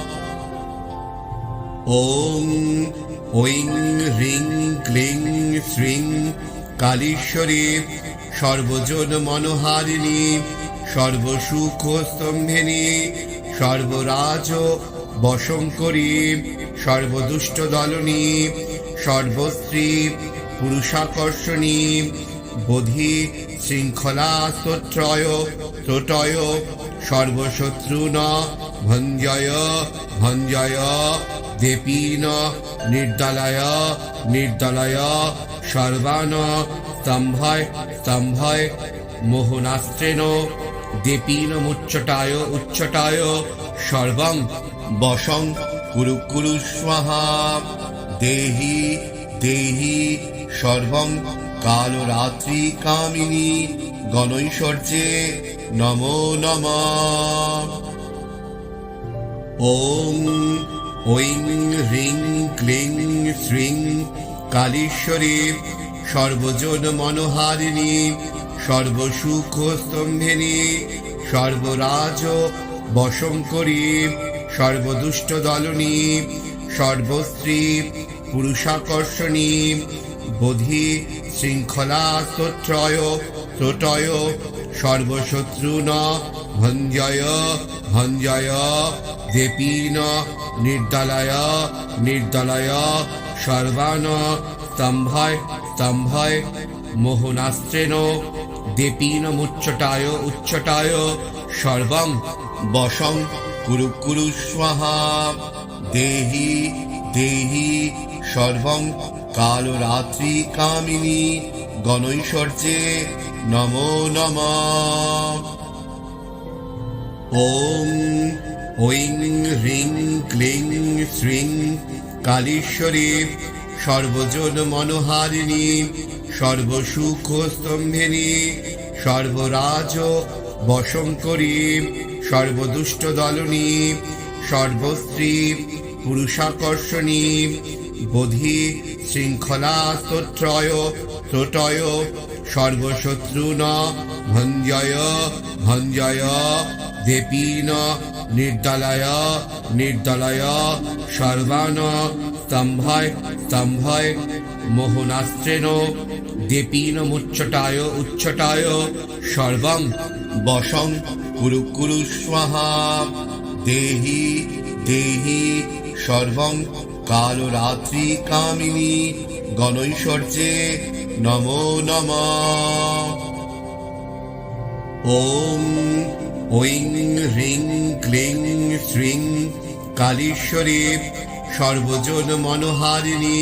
ওম ঐং হ্রিং ক্লিং শ্রীং কালীশ্বরী সর্বজন মনোহারিণী সর্বসুখ স্তম্ভিনী সর্বরাজ বশঙ্করী সর্বদুষ্ট দলনী সর্বশ্রী পুরুষাকর্ষণী বোধি শৃঙ্খলা স্তোত্রয় ত্রোটয় সর্বশত্রুন ভঞ্জয় ভঞ্জয় দেপীন নির্দলয় নির্দলয় সর্বান স্তম্ভয় স্তম্ভয় মোহনাস্ত্রেণ দেপীন মুচ্চটায় উচ্চটায় সর্বং বশং কুরু কুরু স্বাহা। দেহি দেহি সর্বং কালরাত্রি কামিনী গণৈশ্বর্যে নমো নমঃ। ওম ঐং হ্রিং ক্লিং শ্রীং কালীশ্বরী সর্বজন মনোহারিণী সর্বসুখ স্তম্ভিনী সর্বরাজ বশঙ্করী সর্বদুষ্ট দলনী সর্বশ্রী পুরুষাকর্ষণী বোধি শৃঙ্খলা স্তোত্রয় ত্রোটয় সর্বশত্রুন ভঞ্জয় ভঞ্জয় দেপীন নির্দলয় নির্দলয় সর্বান স্তম্ভয় স্তম্ভয় মোহনাস্ত্রেণ দেপীন মুচ্চটায় উচ্চটায় সর্বং বশং কুরু কুরু স্বাহা। দেহি দেহি সর্বং কালরাত্রি কামিনী গণৈশ্বর্যে নমো নমঃ। ওম ঐং হ্রিং ক্লিং শ্রীং কালীশ্বরী সর্বজন মনোহারিণী সর্বসুখ স্তম্ভিনী সর্বরাজ বশঙ্করী সর্বদুষ্ট দলনী সর্বশ্রী পুরুষাকর্ষণী বোধি শৃঙ্খলা স্তোত্রয় ত্রোটয় সর্বশত্রুন ভঞ্জয় ভঞ্জয় দেপীন নির্দলয় নির্দলয় সর্বান স্তম্ভয় স্তম্ভয় মোহনাস্ত্রেণ দেপীন মুচ্চটায় উচ্চটায় সর্বং বশং কুরু কুরু স্বাহা। দেহি দেহি সর্বং কালরাত্রি কামিনী গণৈশ্বর্যে নমো নমঃ। ওম ঐং হ্রিং ক্লিং শ্রীং কালীশ্বরী সর্বজন মনোহারিণী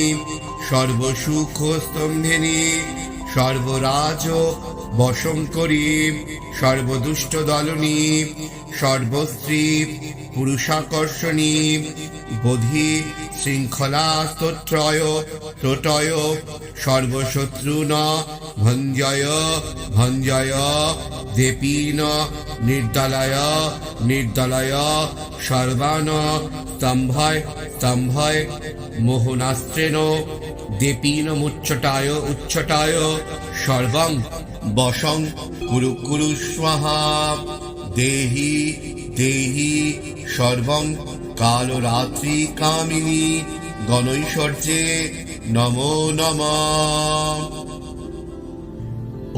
সর্বসুখ স্তম্ভিনী সর্বরাজ বশঙ্করী সর্বদুষ্ট দলনী সর্বস্ত্রী পুরুষাকর্ষণী বোধি শৃঙ্খলা স্তোত্রয় ত্রোটয় সর্বশত্রুন ভঞ্জয় ভঞ্জয় দেপীন নির্দলয় নির্দলয় সর্বান স্তম্ভয় স্তম্ভয় মোহনাস্ত্রেণ দেপীন মুচ্ছটায় উচ্ছটায় সর্বং বশং কুরু কুরু স্বাহা দেহি দেহি সর্বং কালরাত্রি কামিনী গণৈশ্বর্যে নমো নমঃ।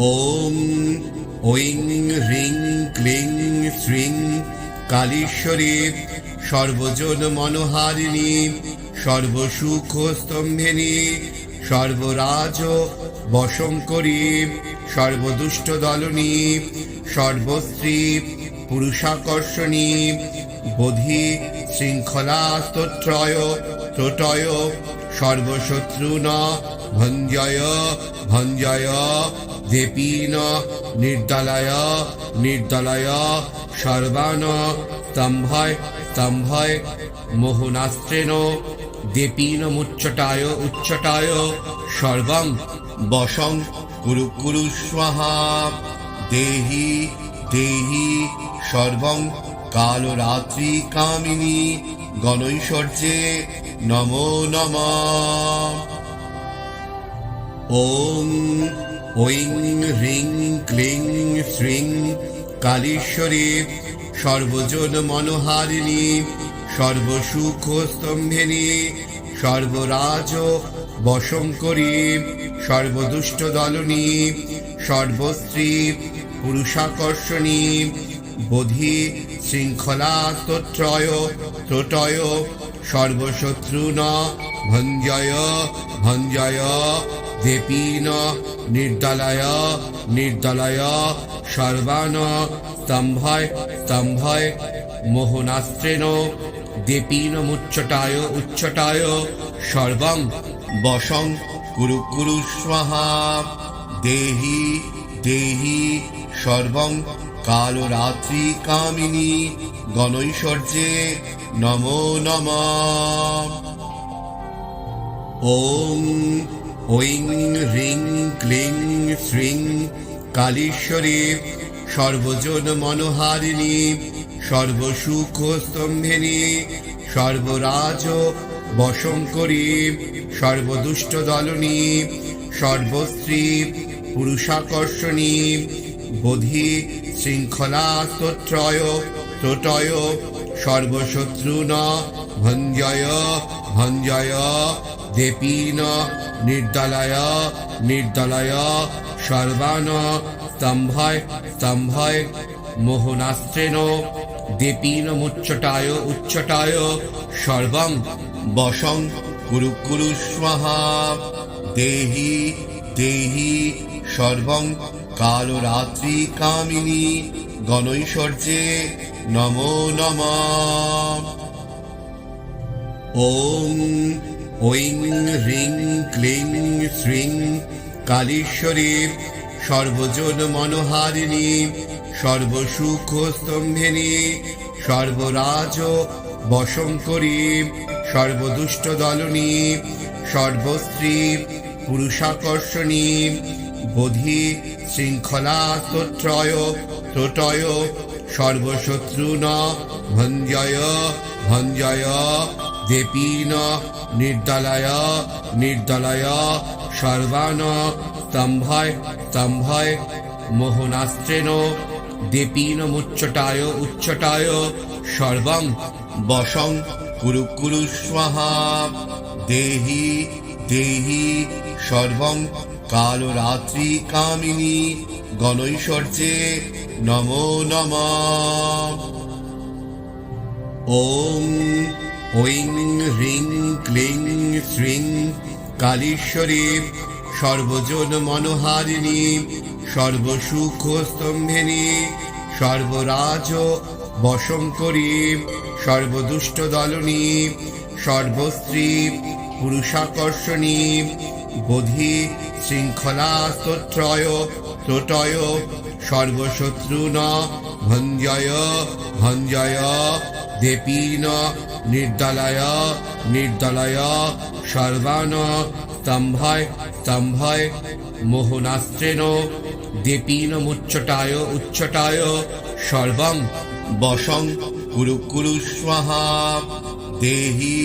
ওম ঐং হ্রিং ক্লিং শ্রীং কালীশ্বরী সর্বজন মনোহারিণী সর্বসুখ স্তম্ভিনী সর্বরাজ বশঙ্করী সর্বদুষ্ট দলনী সর্বস্ত্রী পুরুষাকর্ষণী বোধি শৃঙ্খলা স্তোত্রয় ত্রোটয় সর্বশত্রুন ভঞ্জয় ভঞ্জয় দেপীন নির্দলয় নির্দলয় সর্বান স্তম্ভয় স্তম্ভয় মোহনাস্ত্রেণ দেপীন মুচ্ছটায় উচ্ছটায় সর্বং বশং কুরু কুরু স্বাহা দেহি দেহি সর্বং কালরাত্রি কামিনী গণৈশ্বর্যে নমো নমঃ। ওম ঐং হ্রিং ক্লিং শ্রীং কালীশ্বরী সর্বজন মনোহারিণী সর্বসুখ স্তম্ভিনী সর্বরাজ বশঙ্করী সর্বদুষ্ট দলনী সর্বস্ত্রী পুরুষাকর্ষণী বোধি শৃঙ্খলা স্তোত্রয় ত্রোটয় সর্বশত্রুন ভঞ্জয় ভঞ্জয় দেপীন নির্দলয় নির্দলয় সর্বান স্তম্ভয় স্তম্ভয় মোহনাস্ত্রেণ দেপীন মুচ্ছটায় উচ্ছটায় সর্বং বশং কুরু কুরু স্বাহা দেহি দেহি সর্বং কালরাত্রি কামিনী গণৈশ্বর্যে নমো নমঃ। ওম ঐং হ্রিং ক্লিং শ্রীং কালীশ্বরী সর্বজন মনোহারিণী সর্বসুখ স্তম্ভিনী সর্বরাজ বশঙ্করী সর্বদুষ্ট দলনী সর্বস্ত্রী পুরুষাকর্ষণী বোধি শৃঙ্খলা স্তোত্রয় ত্রোটয় সর্বশত্রুন ভঞ্জয় ভঞ্জয় দেপীন নির্দলয় নির্দলয় সর্বান স্তম্ভয় স্তম্ভয় মোহনাস্ত্রেণ দেপীন মুচ্ছটায় উচ্ছটায় সর্বং বশং কুরু কুরু স্বাহা দেহি দেহি সর্বং কালরাত্রি কামিনী গণৈশ্বর্যে নমো নমঃ। ওম ঐং হ্রিং ক্লিং শ্রীং কালীশ্বরী সর্বজন মনোহারিণী সর্বসুখ স্তম্ভিনী সর্বরাজ বশঙ্করী সর্বদুষ্ট দলনী সর্বস্ত্রী পুরুষাকর্ষণী বোধি শৃঙ্খলা স্তোত্রয় ত্রোটয় সর্বশত্রুন ভঞ্জয় ভঞ্জয় দেপীন নির্দলয় নির্দলয় সর্বান স্তম্ভয় স্তম্ভয় মোহনাস্ত্রেণ দেপীন মুচ্ছটায় উচ্ছটায় সর্বং বশং কুরু কুরু স্বাহা দেহি দেহি সর্বং কালরাত্রি কামিনী গণৈশ্বর্যে নমো নমঃ। ওম ঐং হ্রিং ক্লিং শ্রীং কালীশ্বরী সর্বজন মনোহারিণী সর্বসুখ স্তম্ভিনী সর্বরাজ বশঙ্করী সর্বদুষ্ট দলনী সর্বস্ত্রী পুরুষাকর্ষণী বোধি শৃঙ্খলা স্তোত্রয় ত্রোটয় সর্বশত্রুন ভঞ্জয় ভঞ্জয় দেপীন নির্দলয় নির্দলয় সর্বান স্তম্ভয় স্তম্ভয় মোহনাস্ত্রেণ দেপীন মুচ্চটায় উচ্চটায় সর্বং বশং কুরু কুরু স্বাহা দেহি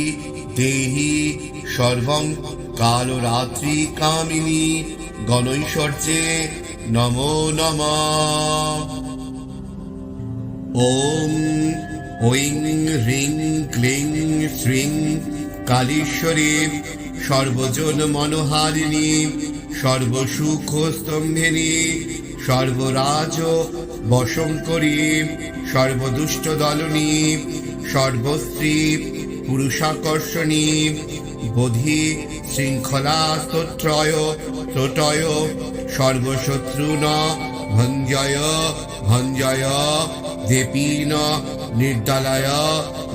দেহি সর্বং কালরাত্রি কামিনী গণৈশ্বর্যে নমো নমঃ। ওম ঐং হ্রিং ক্লিং শ্রীং কালীশ্বরী সর্বজন মনোহারিণী সর্বসুখ স্তম্ভিনী সর্বরাজ বশঙ্করী সর্বদুষ্ট দলনী সর্বস্ত্রী পুরুষাকর্ষণী বোধি শৃঙ্খলা স্তোত্রয় ত্রোটয় সর্বশত্রুন ভঞ্জয় ভঞ্জয় দেপীন নির্দলয়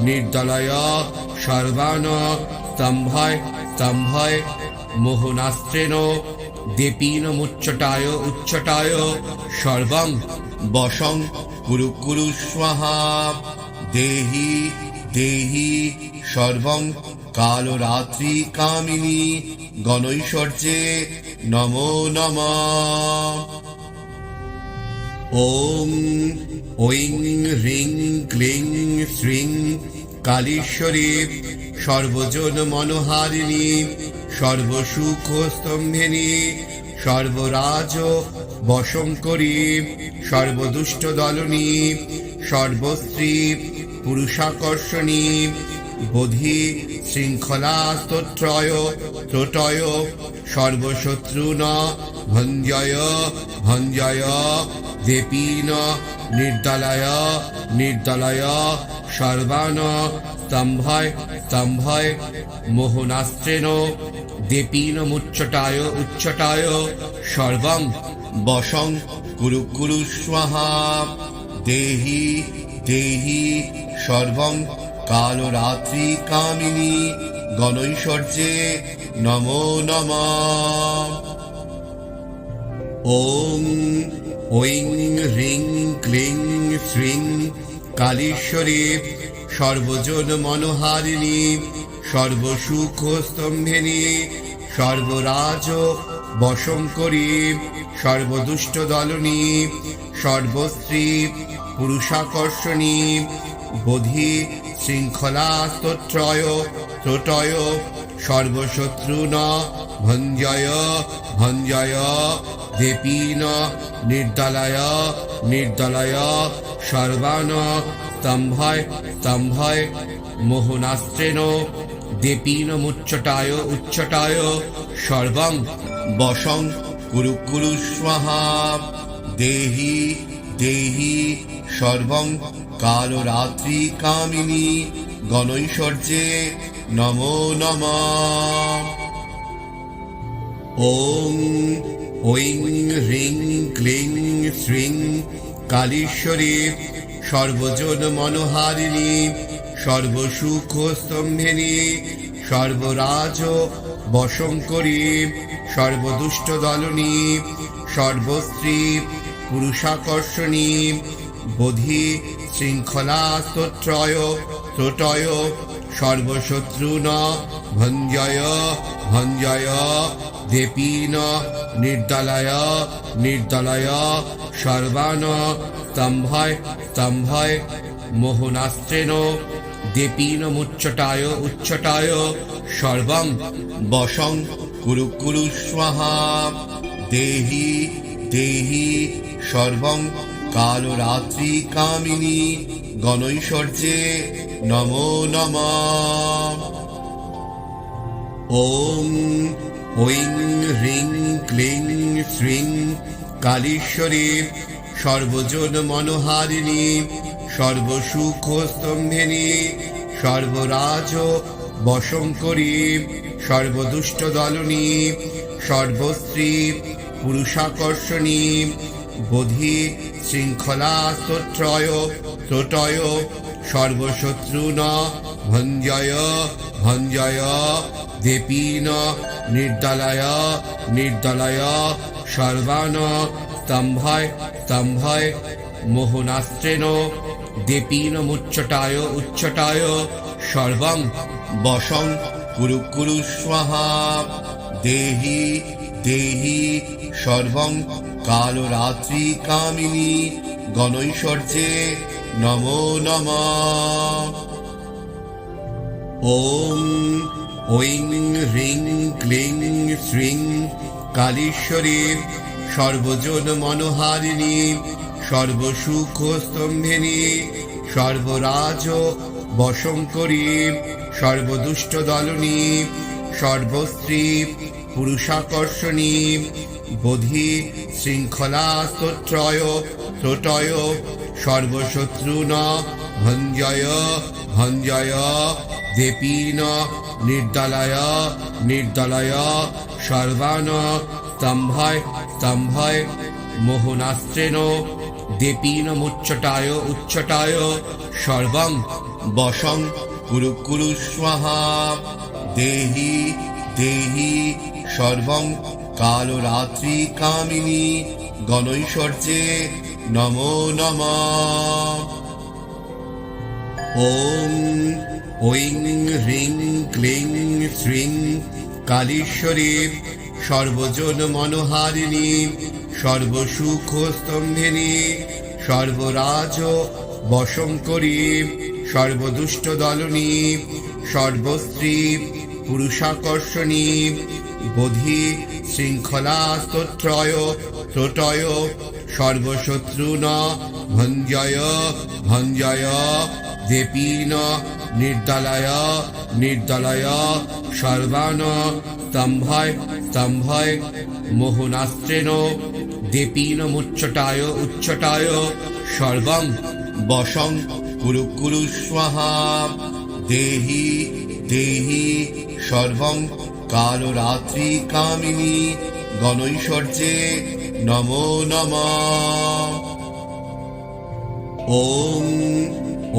নির্দলয় সর্বান স্তম্ভয় স্তম্ভয় মোহনাস্ত্রেণ দেপীন মুচ্চটায় উচ্চটায় সর্বং বশং কুরু কুরু স্বাহা দেহি দেহি সর্বং কালরাত্রি কামিনী গণৈশ্বর্যে নমো নমঃ। ওম ঐং হ্রিং ক্লিং শ্রীং কালীশ্বরী সর্বজন মনোহারিণী সর্বসুখ স্তম্ভিনী সর্বরাজ বশঙ্করী সর্বদুষ্ট দলনী সর্বস্ত্রী পুরুষাকর্ষণী বোধি শৃঙ্খলা স্তোত্রয় ত্রোটয় সর্বশত্রুন ভঞ্জয় ভঞ্জয় দেপীন নির্দলয় নির্দলয় সর্বান স্তম্ভয় স্তম্ভয় মোহনাস্ত্রেণ দেপীন মুচ্চটায় উচ্চটায় সর্বং বশং কুরু কুরু স্বাহা দেহি দেহি সর্বং কালরাত্রি কামিনী গণৈশ্বর্যে নমো নমঃ। ওম ঐং হ্রিং ক্লিং শ্রীং কালীশ্বরী সর্বজন মনোহারিণী সর্বসুখ স্তম্ভিনী সর্বরাজ বশঙ্করী সর্বদুষ্ট দলনী সর্বস্ত্রী পুরুষাকর্ষণী বোধি শৃঙ্খলা স্তোত্রয় ত্রোটয় সর্বশত্রুন ভঞ্জয় ভঞ্জয় দেপীন নির্দলয় নির্দলয় সর্বান স্তম্ভয় স্তম্ভয় মোহনাস্ত্রেণ দেপীন মুচ্চটায় উচ্চটায় সর্বং বশং কুরু কুরু স্বাহা দেহি দেহি সর্বং কালরাত্রি কামিনী গণৈশ্বর্যে নমো নমঃ। ওম ঐং হ্রিং ক্লিং শ্রীং কালীশ্বরী সর্বজন মনোহারিণী সর্বসুখ স্তম্ভিনী সর্বরাজ বশঙ্করী সর্বদুষ্ট দলনী সর্বস্ত্রী পুরুষাকর্ষণী বোধি শৃঙ্খলা স্তোত্রয় ত্রোটয় সর্বশত্রুন ভঞ্জয় ভঞ্জয় দেপীন নির্দলয় নির্দলয় সর্বান স্তম্ভয় স্তম্ভয় মোহনাস্ত্রেণ দেপীন মুচ্চটায় উচ্চটায় সর্বং বশং কুরু কুরু স্বাহা দেহি দেহি সর্বং কালরাত্রি কামিনী গণৈশ্বর্যে নমো নমঃ। ওম ঐং হ্রিং ক্লিং শ্রীং কালীশ্বরী সর্বজন মনোহারিণী সর্বসুখ স্তম্ভিনী সর্বরাজ বশঙ্করী সর্বদুষ্ট দলনী সর্বস্ত্রী পুরুষাকর্ষণী বোধি শৃঙ্খলা স্তোত্রয় ত্রোটয় সর্বশত্রুন ভঞ্জয় ভঞ্জয় দেপীন নির্দলায় নির্দলায় সর্বান স্তম্ভয় স্তম্ভয় মোহনাস্ত্রেণ দেপীন মুচ্চটায় উচ্চটায় সর্বং বশং কুরু কুরু স্বাহা দেহি দেহি সর্বং কালরাত্রি কামিনী গণৈশ্বর্যে নমো নমঃ। ওম ঐং হ্রিং ক্লিং শ্রীং কালীশ্বরী সর্বজন মনোহারিণী সর্বসুখ স্তম্ভিনী সর্বরাজ বশঙ্করী সর্বদুষ্ট দলনী সর্বস্ত্রী পুরুষাকর্ষণী বোধি শৃঙ্খলা স্তোত্রয় ত্রোটয় সর্বশত্রুন ভঞ্জয় ভঞ্জয় দেপীন নির্দলায় নির্দলায় সর্বান স্তম্ভয় স্তম্ভয় মোহনাস্ত্রেণ দেপীন মুচ্চটায় উচ্চটায় সর্বং বশং কুরু কুরু স্বাহা দেহি দেহি সর্বং কালরাত্রি কামিনী গণৈশ্বর্যে নমো নমঃ। ওম ঐং হ্রিং ক্লিং শ্রীং কালীশ্বরী সর্বজন মনোহারিণী সর্বসুখ স্তম্ভিনী সর্বরাজ বশঙ্করী সর্বদুষ্ট দলনী সর্বস্ত্রী পুরুষাকর্ষণী বোধি শৃঙ্খলা স্তোত্রয় ত্রোটয় সর্বশত্রুন ভঞ্জয় ভঞ্জয় দেপীন নির্দলায় নির্দলায় সর্বান স্তম্ভয় স্তম্ভয় মোহনাস্ত্রেণ দেপীন মুচ্চটায় উচ্চটায় সর্বং বশং কুরু কুরু স্বাহা দেহি দেহি সর্বং কালরাত্রি কামিনী গণৈশ্বর্যে নমো নমঃ। ওম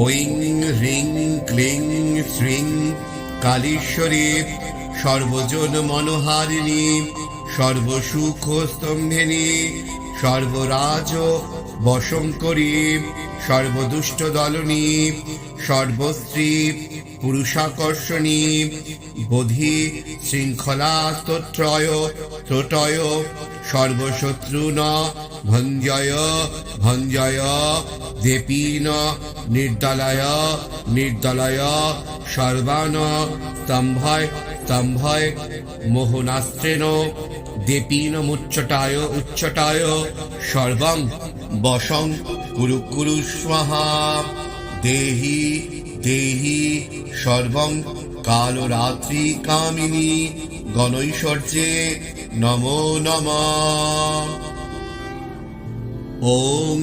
ঐং হ্রিং ক্লিং শ্রীং কালীশ্বরী সর্বজন মনোহারিণী সর্বসুখ স্তম্ভিনী সর্বরাজ বশঙ্করী সর্বদুষ্ট দলনী সর্বস্ত্রী পুরুষাকর্ষণী বোধি শৃঙ্খলা স্তোত্রয় ত্রোটয় সর্বশত্রুন ভঞ্জয় ভঞ্জয় দেপীন নির্দলায় নির্দলায় সর্বান স্তম্ভয় স্তম্ভয় মোহনাস্ত্রেণ দেপীন মুচ্চটায় উচ্চটায় সর্বং বশং কুরু কুরু স্বাহা দেহি দেহি সর্বং কালরাত্রি কামিনী গণৈশ্বর্যে নমো নমঃ। ওম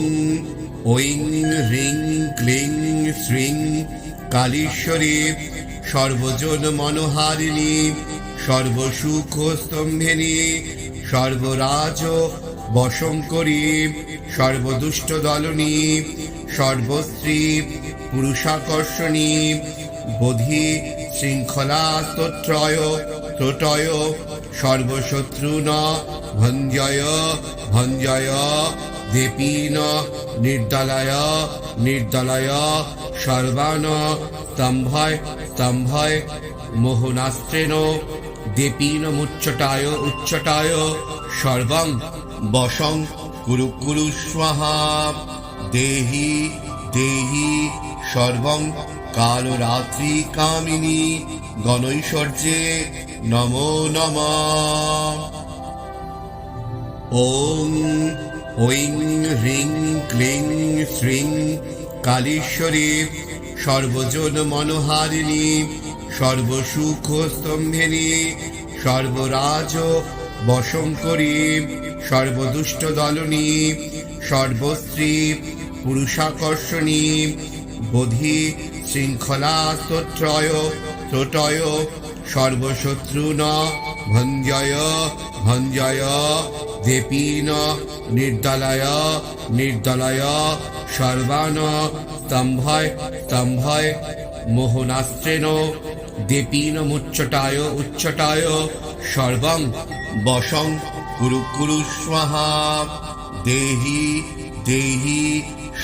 ঐং হ্রিং ক্লিং শ্রীং কালীশ্বরী সর্বজন মনোহারিণী সর্বসুখ স্তম্ভিনী সর্বরাজ বশঙ্করী সর্বদুষ্ট দলনী সর্বস্ত্রী পুরুষাকর্ষণী বোধি শৃঙ্খলা স্তোত্রয় ত্রোটয় সর্বশত্রুন ভঞ্জয় ভঞ্জয় দেপীন নির্দলায় নির্দলায় সর্বান স্তম্ভয় স্তম্ভয় মোহনাস্ত্রেণ দেপীন মুচ্চটায় উচ্চটায় সর্বং বশং কুরু কুরু স্বাহা দেহি দেহি সর্বং কালরাত্রি কামিনী গণৈশ্বর্যে নমো নমঃ। ওম ঐং হ্রিং ক্লিং শ্রীং কালীশ্বরী সর্বজন মনোহারিণী সর্বসুখ স্তম্ভিনী সর্বরাজ বশঙ্করী সর্বদুষ্ট দলনী সর্বস্ত্রী পুরুষাকর্ষণী বোধি শৃঙ্খলা স্তোত্রয় ত্রোটয় সর্বশত্রুন ভঞ্জয় ভঞ্জয় দেপীন নির্দলয় নির্দলয় সর্বান স্তম্ভয় স্তম্ভয় মোহনাস্ত্রেণ দেপীন মুচ্চটায় উচ্চটায় সর্বং বশং কুরু কুরু স্বাহা দেহি দেহি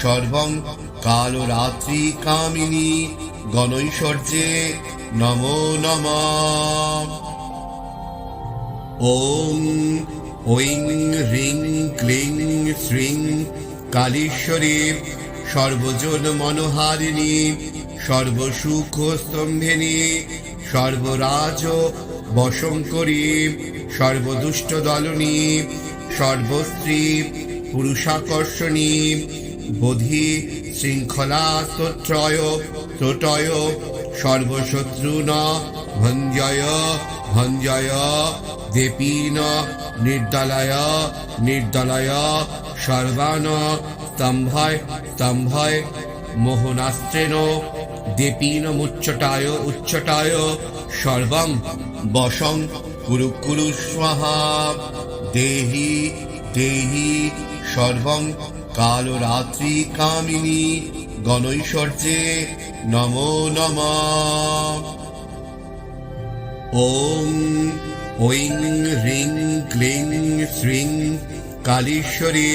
সর্বং কালরাত্রি কামিনী গণৈশ্বর্যে নমো নমঃ। ওং ঐং হ্রিং ক্লিং শ্রীং কালীশ্বরী সর্বজন মনোহারিণী সর্বসুখ স্তম্ভিনী সর্বরাজ বশঙ্করী সর্বদুষ্ট দলনী সর্বস্ত্রী পুরুষাকর্ষণী বোধি শৃঙ্খলা স্তোত্রয় স্তোটয় সর্বশত্রুন ভঞ্জয় ভঞ্জয় দেপীন নির্দলয় নির্দলয় সর্বান স্তম্ভয় স্তম্ভয় মোহনাস্ত্রেণ দেপীন মুচ্চটায় উচ্চটায় সর্বং বশং কুরু কুরু স্বাহা দেহি দেহি সর্বং কালরাত্রি কামিনী গণৈশ্বর্যে নমো নমঃ। ওং ঐং হ্রিং ক্লিং শ্রীং কালীশ্বরী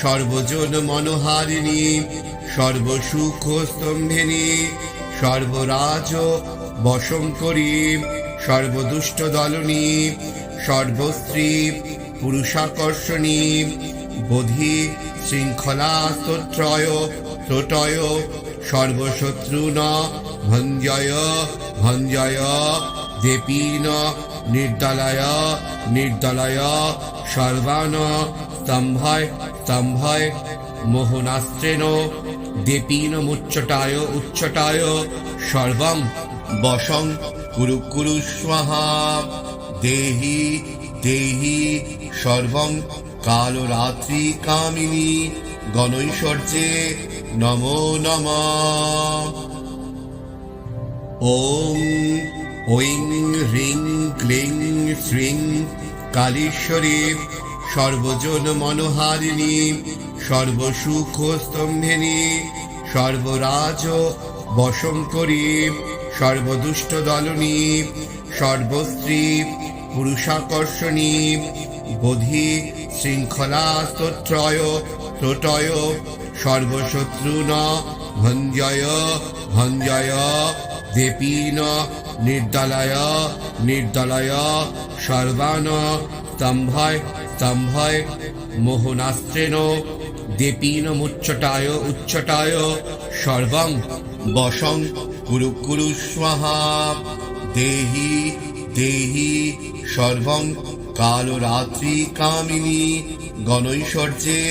সর্বজন মনোহারিণী সর্বসুখ স্তম্ভিনী সর্বরাজ বশঙ্করী সর্বদুষ্ট দলনী সর্বস্ত্রী পুরুষাকর্ষণী বোধি শৃঙ্খলা স্তোত্রয় স্তোটয় সর্বশত্রুন ভঞ্জয় ভঞ্জয় দেপীন নির্দলয় নির্দলয় সর্বান স্তম্ভয় স্তম্ভয় মোহনাস্ত্রেণ দেপীন মুচ্চটায় উচ্চটায় সর্বং বশং কুরু কুরু স্বাহা দেহি দেহি সর্বং কালরাত্রি কামিনী গণৈশ্বর্যে নমো নমঃ। ওং ঐং হ্রিং ক্লিং শ্রীং কালীশ্বরী সর্বজন মনোহারিণী সর্বসুখ স্তম্ভিনী সর্বরাজ বশঙ্করী সর্বদুষ্ট দলনী সর্বস্ত্রী পুরুষাকর্ষণী বোধি শৃঙ্খলা স্তোত্রয় স্তোটয় সর্বশত্রুন ভঞ্জয় ভঞ্জয় দেপীন নির্দলয় নির্দলয় সর্বান স্তম্ভয় স্তম্ভয় মোহনাস্ত্রেণ দেপীন মুচ্চটায় উচ্চটায় সর্বং বশং কুরু কুরু স্বাহা দেহি দেহি সর্বং কালরাত্রি কামিনী গণৈশ্বর্যে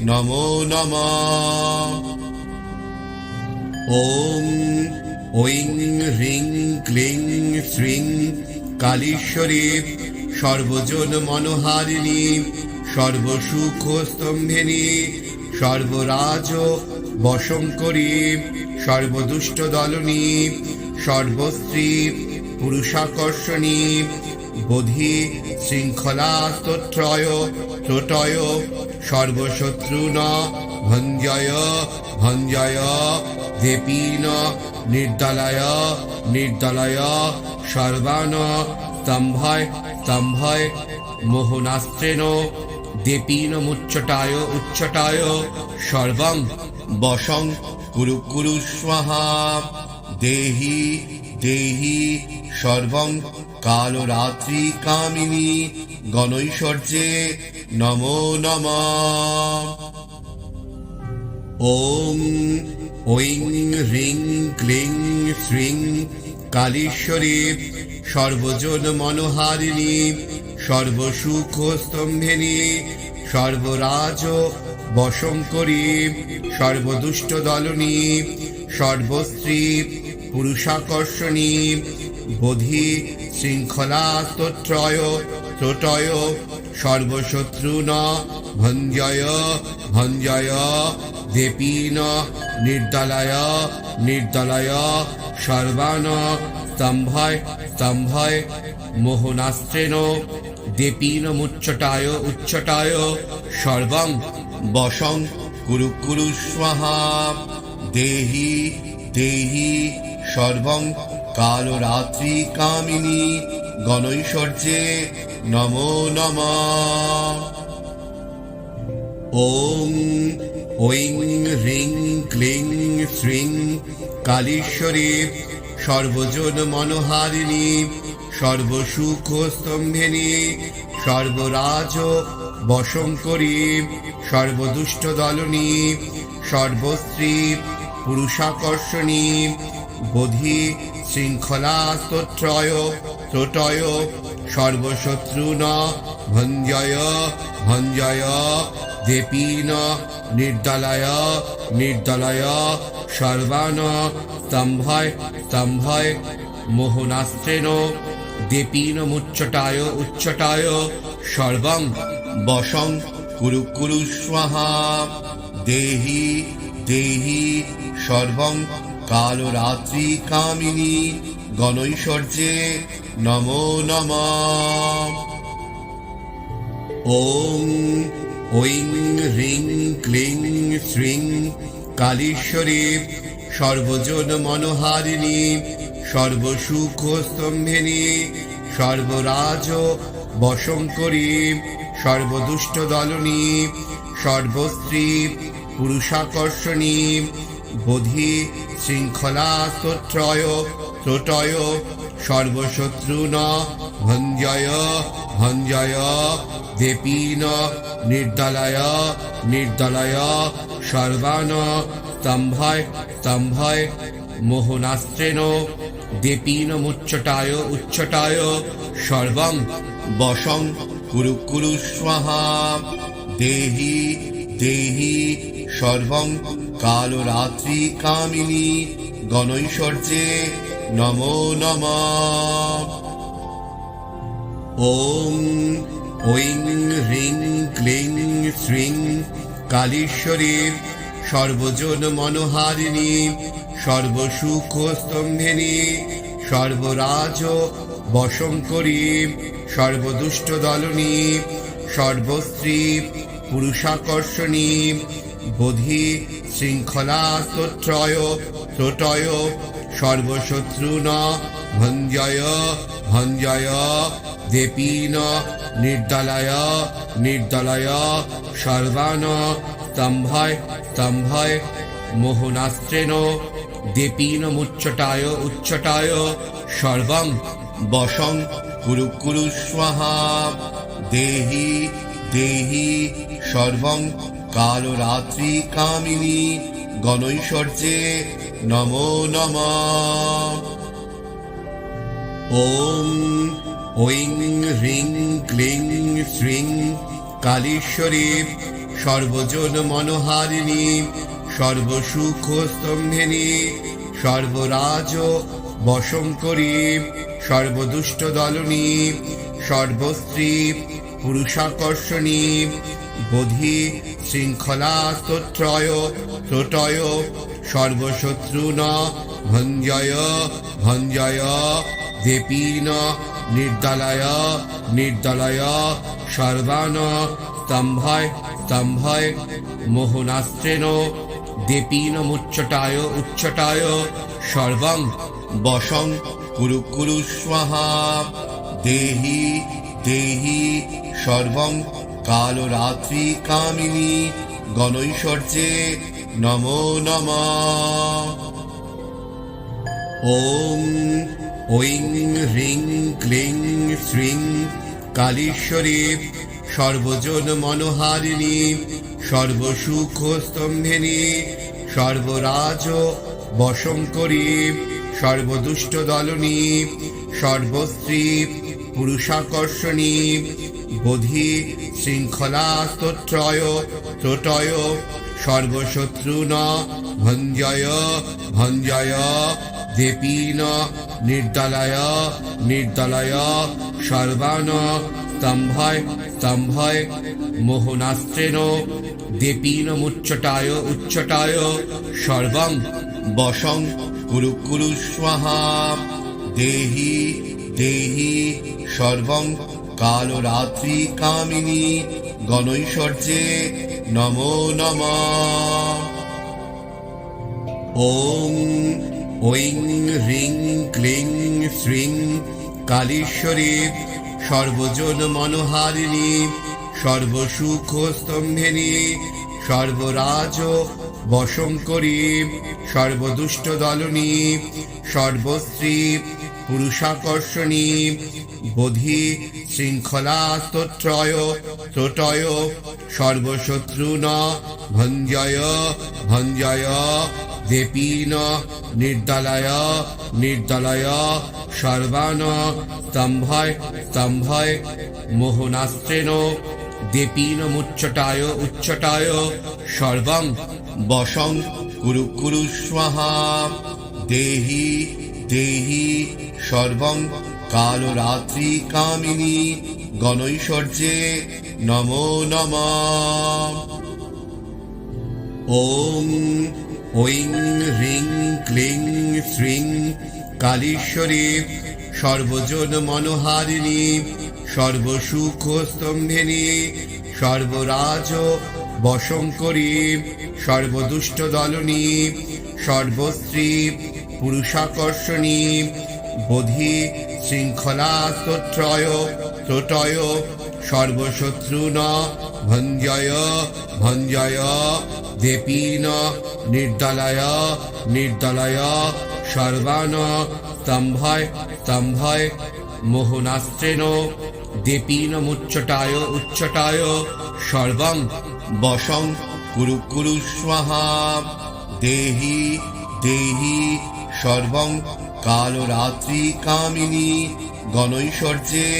নমো নমঃ। ওং ঐং হ্রিং ক্লিং শ্রীং কালীশ্বরী সর্বজন মনোহারিণী সর্বসুখ স্তম্ভিনী সর্বরাজ বশঙ্করী সর্বদুষ্ট দলনী সর্বস্ত্রী পুরুষাকর্ষণী বোধি শৃঙ্খলা স্তোত্রয় স্তোটয় সর্বশত্রুন ভঞ্জয় ভঞ্জয় দেপীন নির্দলয় নির্দলয় সর্বান স্তম্ভয় স্তম্ভয় মোহনাস্ত্রেণ দেপীন মুচ্চটায় উচ্চটায় সর্বং বশং কুরু কুরু স্বাহা দেহি দেহি সর্বং কালরাত্রি কামিনী গণৈশ্বর্যে নমো নমঃ। ওং ঐং হ্রিং ক্লিং শ্রীং কালীশ্বরী সর্বজন মনোহারিণী সর্বসুখ স্তম্ভিনী সর্বরাজ বশঙ্করী সর্বদুষ্ট দলনী সর্বস্ত্রী পুরুষাকর্ষণী বোধি শৃঙ্খলা স্তোত্রয় স্তোটয় সর্বশত্রুন ভঞ্জয় ভঞ্জয় দেপীন নির্দলয় নির্দলয় সর্বান স্তম্ভয় স্তম্ভয় মোহনাস্ত্রেণ দেপীনমুচ্চটায় উচ্চটায় সর্বং বশং কুরু কুরু স্বাহা। দেহি দেহি সর্বং কালরাত্রি কামিনী গণৈশ্বর্যে নমো নমঃ। ওং ঐং হ্রিং ক্লিং শ্রীং কালীশ্বরী সর্বজন মনোহারিণী সর্বসুখ স্তম্ভিনী সর্বরাজ বশঙ্করী সর্বদুষ্ট দলনী সর্বস্ত্রী পুরুষাকর্ষণী বোধি শৃঙ্খলা স্তোত্রয় ত্রোটয় সর্বশত্রুন ভঞ্জয় ভঞ্জয় দেপীন নির্দলয় নির্দলয় সর্বান স্তম্ভয় স্তম্ভয় মোহনাস্ত্রেণ দেপীনমুচ্চটায় উচ্চটায় সর্বং বশং কুরু কুরু স্বাহা। দেহি দেহি সর্বং কালরাত্রি কামিনী গণৈশ্বর্যে নমো নমঃ। ওং ঐং হ্রিং ক্লিং শ্রীং কালীশ্বরী সর্বজন মনোহারিণী সর্বসুখ স্তম্ভিনী সর্বরাজ বশঙ্করী সর্বদুষ্ট দলনী সর্বস্ত্রী পুরুষাকর্ষণী বোধি শৃঙ্খলা স্তোত্রয় ত্রোটয় সর্বশত্রুন ভঞ্জয় ভঞ্জয় দেপীন নির্দলয় নির্দলয় সর্বান স্তম্ভয় স্তম্ভয় মোহনাস্ত্রেণ দেপীনমুচ্চটায় উচ্চটায় সর্বং বশং কুরু কুরু স্বাহা। দেহি দেহি সর্বং কালরাত্রি কামিনী গণৈশ্বর্যে নমো নমঃ। ওং ঐং হ্রিং ক্লিং শ্রীং কালীশ্বরী সর্বজন মনোহারিণী সর্বসুখ স্তম্ভিনী সর্বরাজ বশঙ্করী সর্বদুষ্ট দলনী সর্বস্ত্রী পুরুষাকর্ষণী বোধি শৃঙ্খলা স্তোত্রয় ত্রোটয় সর্বশত্রুন ভঞ্জয় ভঞ্জয় দেপীন নির্দলয় নির্দলয় সর্বান স্তম্ভয় স্তম্ভয় মোহনাস্ত্রেণ দেপীনমুচ্চটায় উচ্চটায় সর্বং বশং কুরু কুরু স্বাহা। দেহি দেহি সর্বং কালরাত্রি কামিনী গণৈশ্বর্যে নমো নমঃ। ওং ঐং হ্রিং ক্লিং শ্রীং কালীশ্বরী সর্বজন মনোহারিণী সর্বসুখ স্তম্ভিনী সর্বরাজ বশঙ্করী সর্বদুষ্ট দলনী সর্বস্ত্রী পুরুষাকর্ষণী বোধি শৃঙ্খলা স্তোত্রয় ত্রোটয় সর্বশত্রুন ভঞ্জয় ভঞ্জয় দেপীন নির্দলয় নির্দলয় সর্বান স্তম্ভয় স্তম্ভয় মোহনাস্ত্রেণ দেপীনমুচ্চটায় উচ্চটায় সর্বং বশং কুরু কুরু স্বাহা। দেহি দেহি সর্বং কালরাত্রি কামিনী গণৈশ্বর্যে নমো নমঃ। ওং ঐং হ্রিং ক্লিং শ্রীং কালীশ্বরী সর্বজন মনোহারিণী সর্বসুখ স্তম্ভিনী সর্বরাজ বশঙ্করী সর্বদুষ্ট দলনী সর্বস্ত্রী পুরুষাকর্ষণী বোধি শৃঙ্খলা স্তোত্রয় ত্রোটয় সর্বশত্রুন ভঞ্জয় ভঞ্জয় দেপীন নির্দলয় নির্দলয় সর্বান স্তম্ভয় স্তম্ভয় মোহনাস্ত্রেণ দেপীনমুচ্চটায় উচ্চটায় সর্বং বশং কুরু কুরু স্বাহা। দেহি দেহি সর্বং কালরাত্রি কামিনী গণৈশ্বর্যে নমো নমঃ। ওম ঐং হ্রিং ক্লিং শ্রীং কালীশ্বরী সর্বজন মনোহারিণী সর্বসুখ স্তম্ভিনী সর্বরাজ বশঙ্করী সর্বদুষ্ট দলনী সর্বশ্রী পুরুষাকর্ষণী বোধি শৃঙ্খলা স্তোত্রয় ত্রোটয় সর্বশত্রুন ভঞ্জয় ভঞ্জয় দেপীন নির্দলয় নির্দলয় সর্বান স্তম্ভয় স্তম্ভয় মোহনাস্ত্রেণ দেপীন মুচ্চটায় উচ্চটায় সর্বং বশং কুরু কুরু স্বাহা। দেহি দেহি সর্বং কালরাত্রি কামিনী গণৈশ্বর্যে নমো নমঃ। ওম ঐং হ্রিং ক্লিং শ্রীং কালীশ্বরী সর্বজন মনোহারিণী সর্বসুখ স্তম্ভিনী সর্বরাজ বশঙ্করী সর্বদুষ্ট দলনী সর্বশ্রী পুরুষাকর্ষণী বোধি শৃঙ্খলা স্তোত্রয় ত্রোটয় সর্বশত্রুন ভঞ্জয় ভঞ্জয় দেপীন নির্দলয় নির্দলয় সর্বান স্তম্ভয় স্তম্ভয় মোহনাস্ত্রেণ দেপীন মুচ্চটায় উচ্চটায় সর্বং বশং কুরু কুরু স্বাহা। দেহি দেহি সর্বং কালরাত্রি কামিনী গণৈশ্বর্যে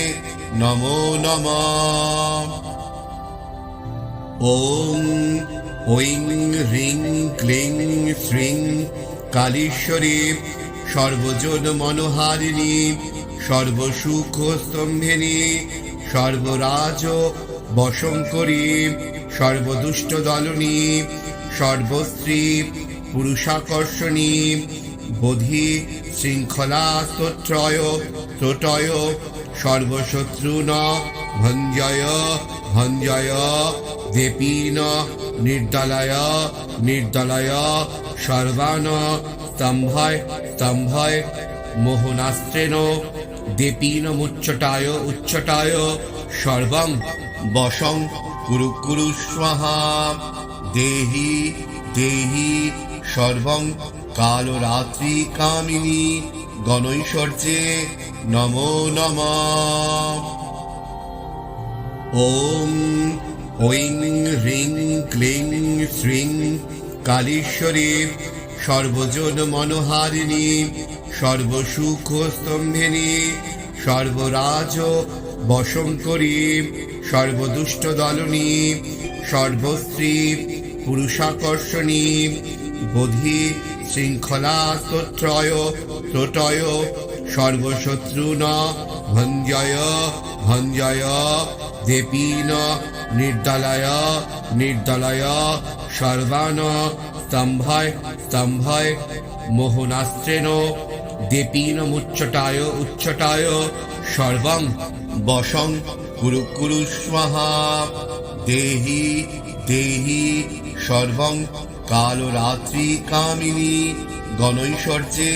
নমো নমঃ। ওম ঐং হ্রিং ক্লিং শ্রীং কালীশ্বরী সর্বজন মনোহারিণী সর্বসুখ স্তম্ভিনী সর্বরাজ বশঙ্করী সর্বদুষ্ট দলনী সর্বশ্রী পুরুষাকর্ষণী বোধি শৃঙ্খলা স্তোত্রয় ত্রোটয় সর্বশত্রুন ভঞ্জয় ভঞ্জয় দেপীন নির্দলয় নির্দলয় সর্বান স্তম্ভয় স্তম্ভয় মোহনাস্ত্রেণ দেপীন মুচ্চটায় উচ্চটায় সর্বং বশং কুরু কুরু স্বাহা। দেহি দেহি সর্বং কালরাত্রি কামিনী গণৈশ্বর্যে নমো নমঃ। ওম ঐং হ্রিং ক্লিং শ্রীং কালীশ্বরী সর্বজন মনোহারিণী সর্বসুখ স্তম্ভিনী সর্বরাজ বশঙ্করী সর্বদুষ্ট দলনী সর্বশ্রী পুরুষাকর্ষণী বোধি শৃঙ্খলা স্তোত্রয় ত্রোটয় সর্বশত্রুন ভঞ্জয় ভঞ্জয় দেপীন নির্দলয় নির্দলয় সর্বান স্তম্ভয় স্তম্ভয় মোহনাস্ত্রেণ দেপীন মুচ্চটায় উচ্চটায় সর্বং বশং কুরু কুরু স্বাহা। দেহি দেহি সর্বং কালরাত্রি কামিনী গণৈশ্বর্যে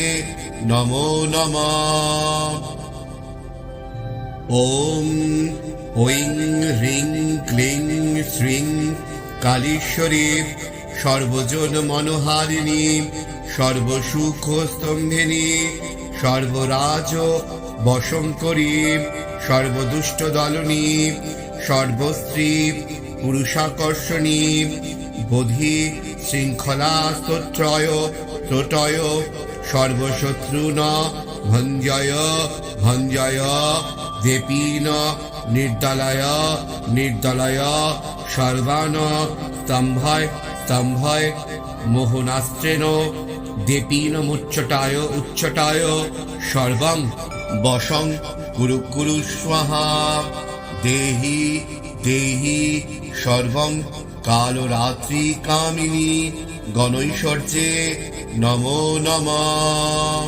নমো নমঃ। ওম ঐং হ্রিং ক্লিং শ্রীং কালীশ্বরী সর্বজন মনোহারিণী সর্বসুখ স্তম্ভিনী সর্বরাজ বশঙ্করী সর্বদুষ্ট দলনী সর্বশ্রী পুরুষাকর্ষণী বোধি শৃঙ্খলা স্তোত্রয় ত্রোটয় সর্বশত্রুন ভঞ্জয় ভঞ্জয় দেপীন নির্দলয় নির্দলয় সর্বান স্তম্ভয় স্তম্ভয় মোহনাস্ত্রেণ দেপীন মুচ্চটায় উচ্চটায় সর্বং বশং কুরু কুরু স্বাহা। দেহি দেহি সর্বং কালরাত্রি কামিনী গণৈশ্বর্যে নমো নমঃ।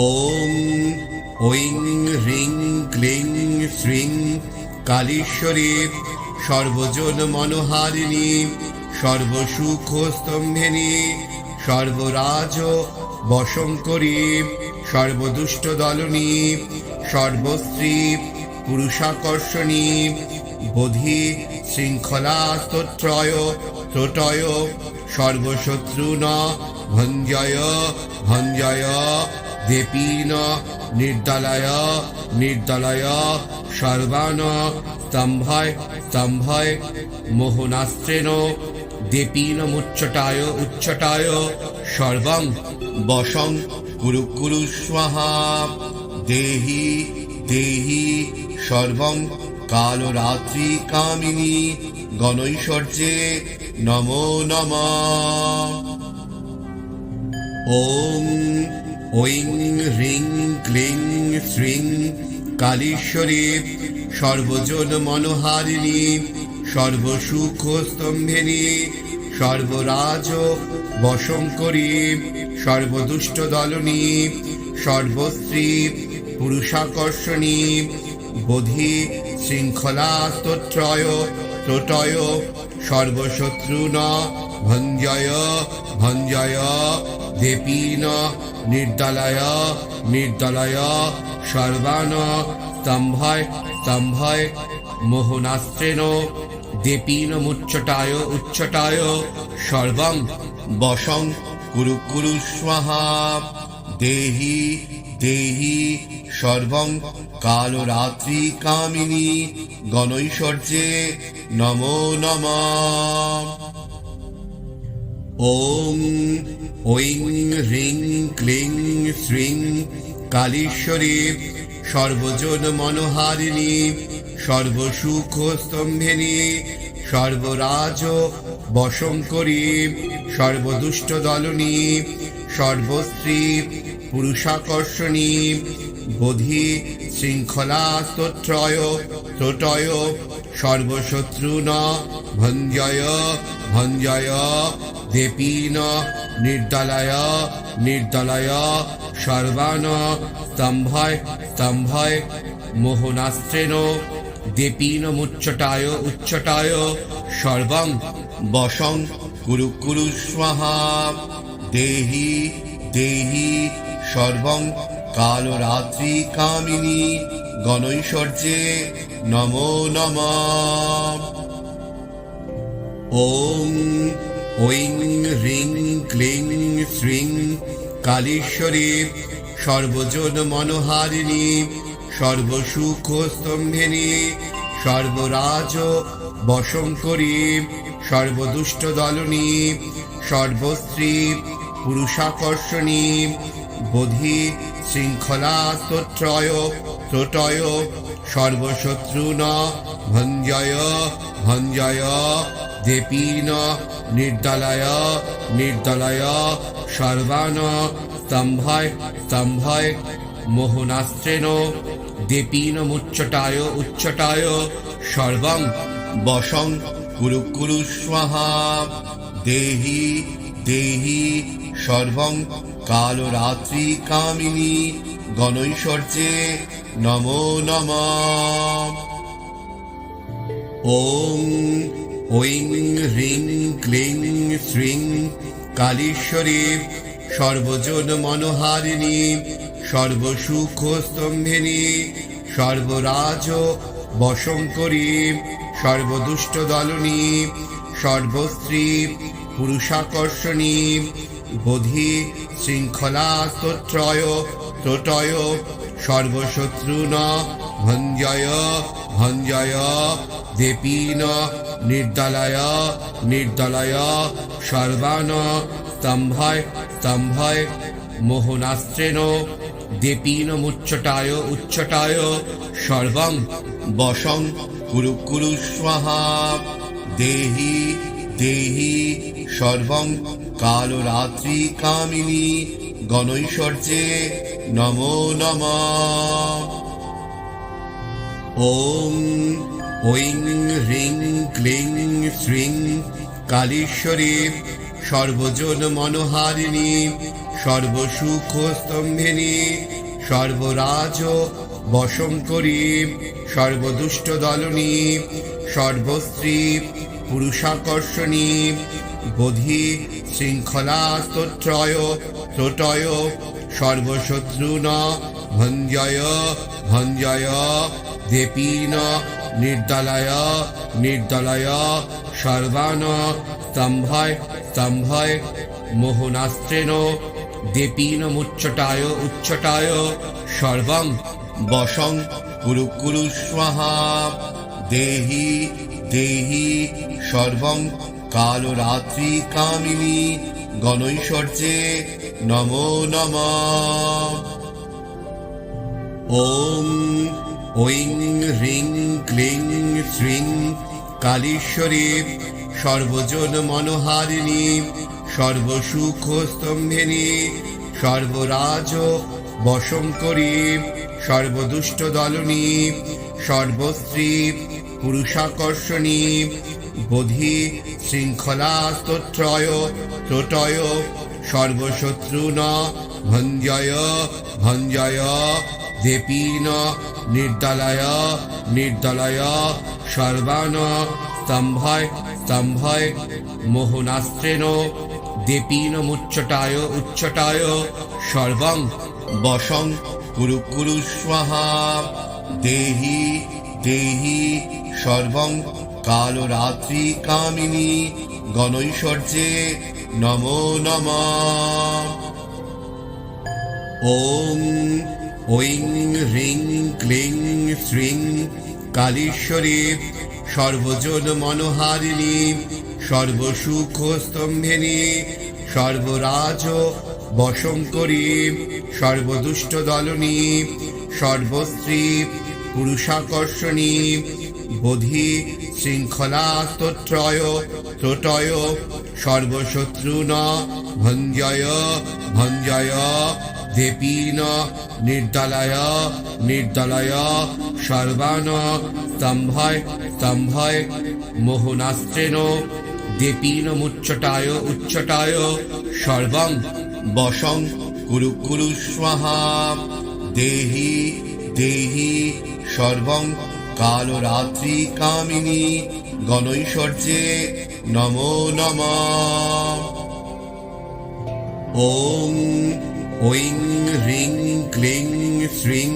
ওম ঐং হ্রিং ক্লিং শ্রীং কালীশ্বরী সর্বজন মনোহারিণী সর্বসুখ স্তম্ভিনী সর্বরাজ বশঙ্করী সর্বদুষ্ট দলনী সর্বস্ত্রী পুরুষাকর্ষণী বোধি শৃঙ্খলা স্তোত্রয় ত্রোটয় সর্বশত্রুন ভঞ্জয় ভঞ্জয় দেপীন নির্দলয় নির্দলয় সর্বান স্তম্ভয় স্তম্ভয় মোহনাস্ত্রেণ দেপীন মুচ্ছটায় উচ্ছটায় সর্বং বশং কুরু কুরু স্বাহা দেহি দেহি সর্বং কালরাত্রি কামিনী গণৈশ্বর্যে নমো নমঃ। ওম ঐং হ্রিং ক্লিং শ্রীং কালীশ্বরী সর্বজন মনোহারিণী সর্বসুখ স্তম্ভিনী সর্বরাজ বশঙ্করী সর্বদুষ্ট দলনী সর্বস্ত্রী পুরুষাকর্ষণী বোধি শৃঙ্খলা স্তোত্রয় ত্রোটয় সর্বশত্রুন ভঞ্জয় ভঞ্জয় দেপীন নির্দলয় নির্দলয় সর্বান স্তম্ভয় স্তম্ভয় মোহনাস্ত্রেণ দেপীন মুচ্ছটায় উচ্ছটায় সর্বং বশং কুরু কুরু স্বাহা দেহি দেহি সর্বং কালরাত্রি কামিনী গণৈশ্বর্যে নমো নমঃ। ওম ঐং হ্রিং ক্লিং শ্রীং কালীশ্বরী সর্বজন মনোহারিণী সর্বসুখ স্তম্ভিনী সর্বরাজ বশঙ্করী সর্বদুষ্ট দলনী সর্বস্ত্রী পুরুষাকর্ষণী বোধি শৃঙ্খলা স্তোত্রয় ত্রোটয় সর্বশত্রুন ভঞ্জয় ভঞ্জয় দেপীন নির্দলয় নির্দলয় সর্বান স্তম্ভয় স্তম্ভয় মোহনাস্ত্রেণ দেপীন মুচ্ছটায় উচ্ছটায় সর্বং বশং কুরু কুরু স্বাহা দেহি দেহি সর্বং কালরাত্রি কামিনী গণৈশ্বর্যে নমো নমঃ। ওম ঐং হ্রিং ক্লিং শ্রীং কালীশ্বরী সর্বজন মনোহারিণী সর্বসুখ স্তম্ভিনী সর্বরাজ বশঙ্করী সর্বদুষ্ট দলনী সর্বস্ত্রী পুরুষাকর্ষণী বোধি শৃঙ্খলা স্তোত্রয় ত্রোটয় সর্বশত্রুন ভঞ্জয় ভঞ্জয় দেপীন নির্দলয় নির্দলয় সর্বান স্তম্ভয় স্তম্ভয় মোহনাস্ত্রেণ দেপীন মুচ্ছটায় উচ্ছটায় সর্বং বশং কুরু কুরু স্বাহা দেহি দেহি সর্বং কালরাত্রি কামিনী গণৈশ্বর্যে নমো নমঃ। ওম ঐং হ্রিং ক্লিং শ্রীং কালীশ্বরী সর্বজন মনোহারিণী সর্বসুখ স্তম্ভিনী সর্বরাজ বশঙ্করী সর্বদুষ্ট দলনী সর্বস্ত্রী পুরুষাকর্ষণী বোধি শৃঙ্খলা স্তোত্রয় ত্রোটয় সর্বশত্রুন ভঞ্জয় ভঞ্জয় দেপীন নির্দলয় নির্দলয় সর্বান স্তম্ভয় স্তম্ভয় মোহনাস্ত্রেণ দেপীন মুচ্ছটায় উচ্ছটায় সর্বং বশং কুরু কুরু স্বাহা দেহি দেহি সর্বং কালরাত্রি কামিনী গণৈশ্বর্যে নমো নমঃ। ওম ঐং হ্রিং ক্লিং শ্রীং কালীশ্বরী সর্বজন মনোহারিণী সর্বসুখ স্তম্ভিনী সর্বরাজ বশঙ্করী সর্বদুষ্ট দলনী সর্বস্ত্রী পুরুষাকর্ষণী বোধি শৃঙ্খলা স্তোত্রয় ত্রোটয় সর্বশত্রুন ভঞ্জয় ভঞ্জয় দেপীন নির্দলয় নির্দলয় সর্বান স্তম্ভয় স্তম্ভয় মোহনাস্ত্রেণ দেপীন মুচ্ছটায় উচ্ছটায় সর্বং বশং কুরু কুরু স্বাহা দেহি দেহি সর্বং কালরাত্রি কামিনী গণৈশ্বর্যে নমো নমঃ। ওম ঐং হ্রিং ক্লিং শ্রীং কালীশ্বরী সর্বজন মনোহারিণী সর্বসুখ স্তম্ভিনী সর্বরাজ বশঙ্করী সর্বদুষ্ট দলনী সর্বস্ত্রী পুরুষাকর্ষণী বোধি শৃঙ্খলা স্তোত্রয় ত্রোটয় সর্বশত্রুন ভঞ্জয় ভঞ্জয় দেপীন নির্দলয় নির্দলয় সর্বান স্তম্ভয় স্তম্ভয় মোহনাস্ত্রেণ দেপীন মুচ্ছটায় উচ্ছটায় সর্বং বশং কুরু কুরু স্বাহা দেহি দেহি সর্বং কালরাত্রি কামিনী গণৈশ্বর্যে নমো নমঃ। ওম ঐং হ্রিং ক্লিং শ্রীং কালীশ্বরী সর্বজন মনোহারিণী সর্বসুখ স্তম্ভিনী সর্বরাজ বশঙ্করী সর্বদুষ্ট দলনী সর্বস্ত্রী পুরুষাকর্ষণী বোধি শৃঙ্খলা স্তোত্রয় ত্রোটয় সর্বশত্রুন ভঞ্জয় ভঞ্জয় দেপীন নির্দলয় নির্দলয় সর্বান স্তম্ভয় স্তম্ভয় মোহনাস্ত্রেণ দেপীন মুচ্ছটায় উচ্ছটায় সর্বং বশং কুরু কুরু স্বাহা দেহি দেহি সর্বং কালরাত্রি কামিনী গণৈশ্বর্যে নমো নমঃ। ওম ঐং হ্রিং ক্লিং শ্রীং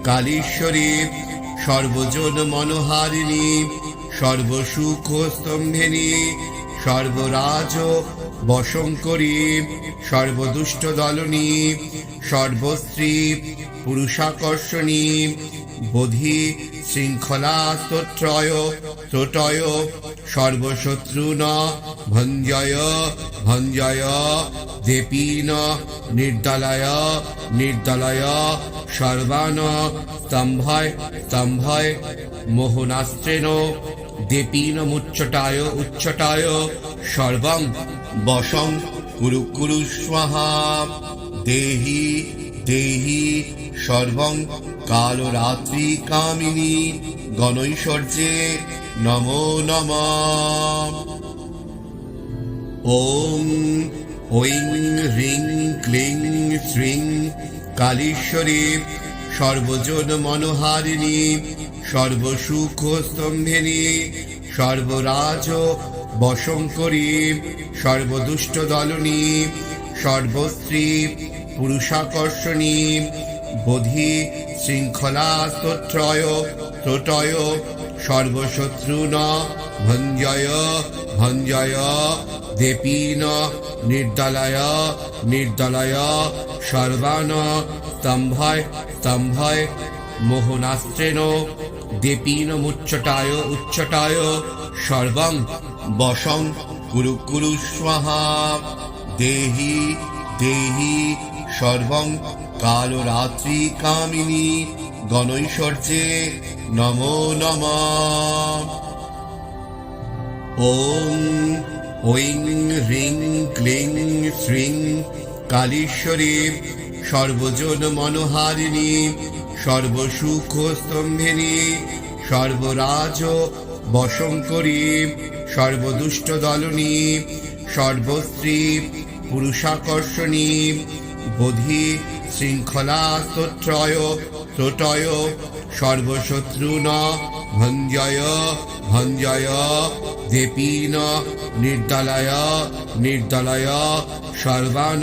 কালীশ্বরী সর্বজন মনোহারিণী সর্বসুখ স্তম্ভিনী সর্বরাজ বশঙ্করী সর্বদুষ্ট দলনী সর্বস্ত্রী পুরুষাকর্ষণী বোধি শৃঙ্খলা স্তোত্রয় ত্রোটয় সর্বশত্রুন ভঞ্জয় ভঞ্জয় দেপীন নির্দলয় নির্দলয় সর্বান স্তম্ভয় স্তম্ভয় মোহনাস্ত্রেণ দেপীন মুচ্ছটায় উচ্ছটায় সর্বং বশং কুরু কুরু স্বাহা দেহি দেহি সর্বং কালরাত্রি কামিনী গণৈশ্বর্যে নমো নমঃ। ওম ঐং হ্রিং ক্লিং শ্রীং কালীশ্বরী সর্বজন মনোহারিণী সর্বসুখ স্তম্ভিনী সর্বরাজ বশঙ্করী সর্বদুষ্ট দলনী সর্বস্ত্রী পুরুষাকর্ষণী বোধি শৃঙ্খলা স্তোত্রয় ত্রোটয় সর্বশত্রুন ভঞ্জয় ভঞ্জয় দেপীন নির্দলয় নির্দলয় সর্বান স্তম্ভয় স্তম্ভয় মোহনাস্ত্রেণ দেপীন মুচ্ছটায় উচ্ছটায় সর্বং বশং কুরু কুরু স্বাহা দেহি দেহি সর্বং কালরাত্রি কামিনী গণৈশ্বর্যে নমো নমঃ। ওম ঐং হ্রিং ক্লিং শ্রীং কালীশ্বরী সর্বজন মনোহারিণী সর্বসুখ স্তম্ভিনী সর্বরাজ বশঙ্করী সর্বদুষ্ট দলনী সর্বস্ত্রী পুরুষাকর্ষণী বোধি শৃঙ্খলা স্তোত্রয় ত্রোটয় সর্বশত্রুন ভঞ্জয় ভঞ্জয় দেপীন নির্দলয় নির্দলয় সর্বান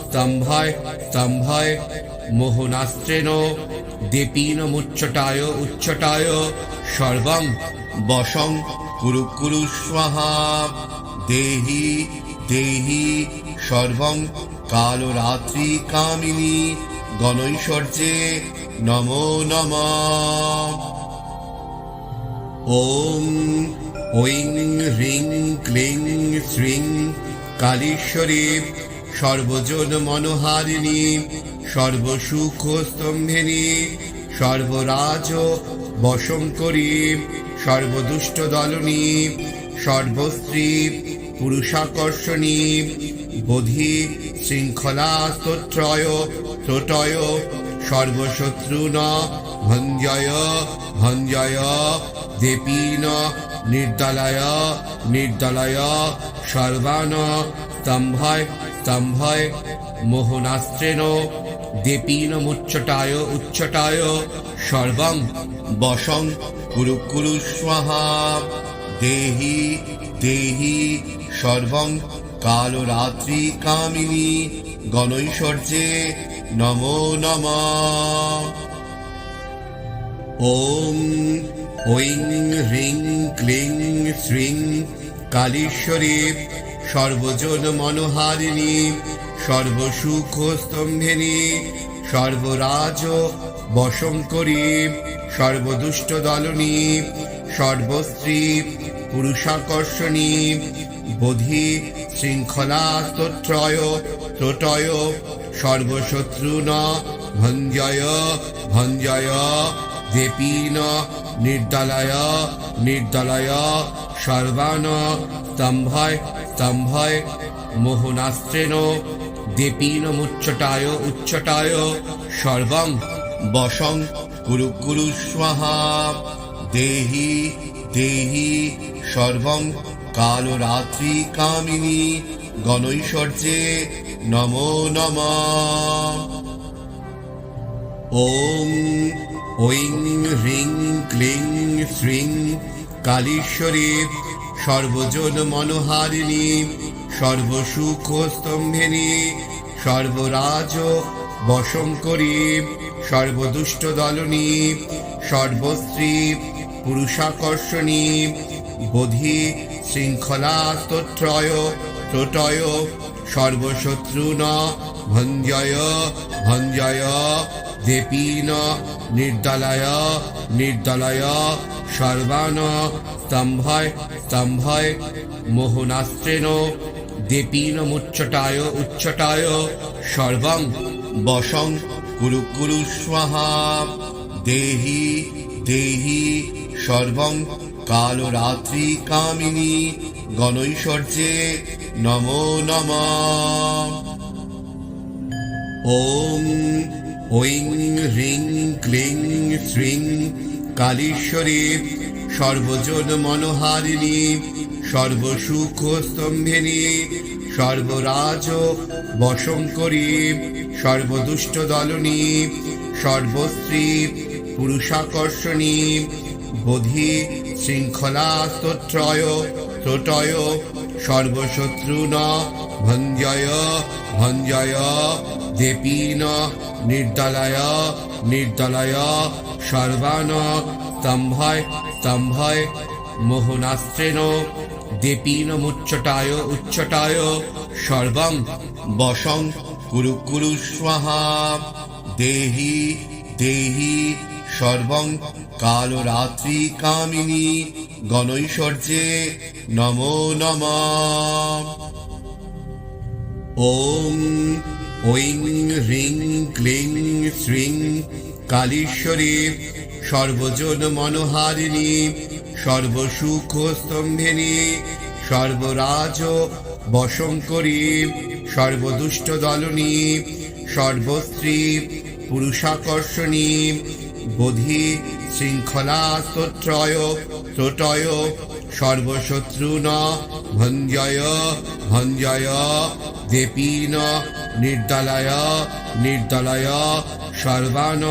স্তম্ভয় স্তম্ভয় মোহনাস্ত্রেণ দেপীন মুচ্ছটায় উচ্ছটায় সর্বং বশং কুরু কুরু স্বাহা দেহি দেহি সর্বং কালরাত্রি কামিনী গণৈশ্বর্যে নমো নমঃ। ওম ঐং হ্রিং ক্লিং শ্রীং কালীশ্বরী সর্বজন মনোহারিণী সর্বসুখ স্তম্ভিনী সর্বরাজ বশঙ্করী সর্বদুষ্ট দলনী সর্বস্ত্রী পুরুষাকর্ষণী বোধি শৃঙ্খলা স্তোত্রয় ত্রোটয় সর্বশত্রুন ভঞ্জয় ভঞ্জয় দেপীন নির্দলয় নির্দলয় সর্বান স্তম্ভয় স্তম্ভয় মোহনাস্ত্রেণ দেপীন মুচ্ছটায় উচ্ছটায় সর্বং বশং কুরু কুরু স্বাহা দেহি দেহি সর্বং কালরাত্রি কামিনী গণৈশ্বর্যে নমো নমঃ। ওম ঐং হ্রিং ক্লিং শ্রীং কালীশ্বরী সর্বজন মনোহারিণী সর্বসুখ স্তম্ভিনী সর্বরাজ বশঙ্করী সর্বদুষ্ট দলনী সর্বস্ত্রী পুরুষাকর্ষণী বোধি শৃঙ্খলা স্তোত্রয় ত্রোটয় সর্বশত্রুন ভঞ্জয় ভঞ্জয় দেপীন নির্দলয় নির্দলয় সর্বান স্তম্ভয় স্তম্ভয় মোহনাস্ত্রেণ দেপীন মুচ্ছটায় উচ্ছটায় সর্বং বশং কুরু কুরু স্বাহা দেহি দেহি সর্বং কালরাত্রি কামিনী গণৈশ্বর্যে নমো নমঃ। ওম ঐং হ্রিং ক্লিং শ্রীং কালীশ্বরী সর্বজন মনোহারিণী সর্বসুখ স্তম্ভিনী সর্বরাজ বশঙ্করী সর্বদুষ্ট দলনী সর্বস্ত্রী পুরুষাকর্ষণী বোধি শৃঙ্খলা স্তোত্রয় ত্রোটয় সর্বশত্রুন ভঞ্জয় ভঞ্জয় দেপীন নির্দলয় নির্দলয় সর্বান স্তম্ভয় স্তম্ভয় মোহনাস্ত্রেণ দেপীন মুচ্ছটায় উচ্ছটায় সর্বং বশং কুরু কুরু স্বাহা দেহি দেহি সর্বং কালরাত্রি কামিনী গণৈশ্বর্যে নমো নমঃ। ওম ঐং হ্রিং ক্লিং শ্রীং কালীশ্বরী সর্বজন মনোহারিণী সর্বসুখ স্তম্ভিনী সর্বরাজ বশঙ্করী সর্বদুষ্ট দলনী সর্বস্ত্রী পুরুষাকর্ষণী বোধি শৃঙ্খলা স্তোত্রয় ত্রোটয় সর্বশত্রুন ভঞ্জয় ভঞ্জয় দেপীন নির্দলয় নির্দলয় সর্বান স্তম্ভয় স্তম্ভয় মোহনাস্ত্রেণ দেপীন মুচ্ছটায় উচ্ছটায় সর্বং বশং কুরু কুরু স্বাহা দেহি দেহি সর্বং কালরাত্রি কামিনী গণৈশ্বর্যে নমো নমঃ। ওম ঐং হ্রিং ক্লিং শ্রীং কালীশ্বরী সর্বজন মনোহারিণী সর্বসুখ স্তম্ভিনী সর্বরাজ বশঙ্করী সর্বদুষ্ট দলনী সর্বস্ত্রী পুরুষাকর্ষণী বোধি শৃঙ্খলা স্তোত্রয় ত্রোটয় সর্বশত্রুন ভঞ্জয় ভঞ্জয় দেপীন নির্দলয় নির্দলয় সর্বান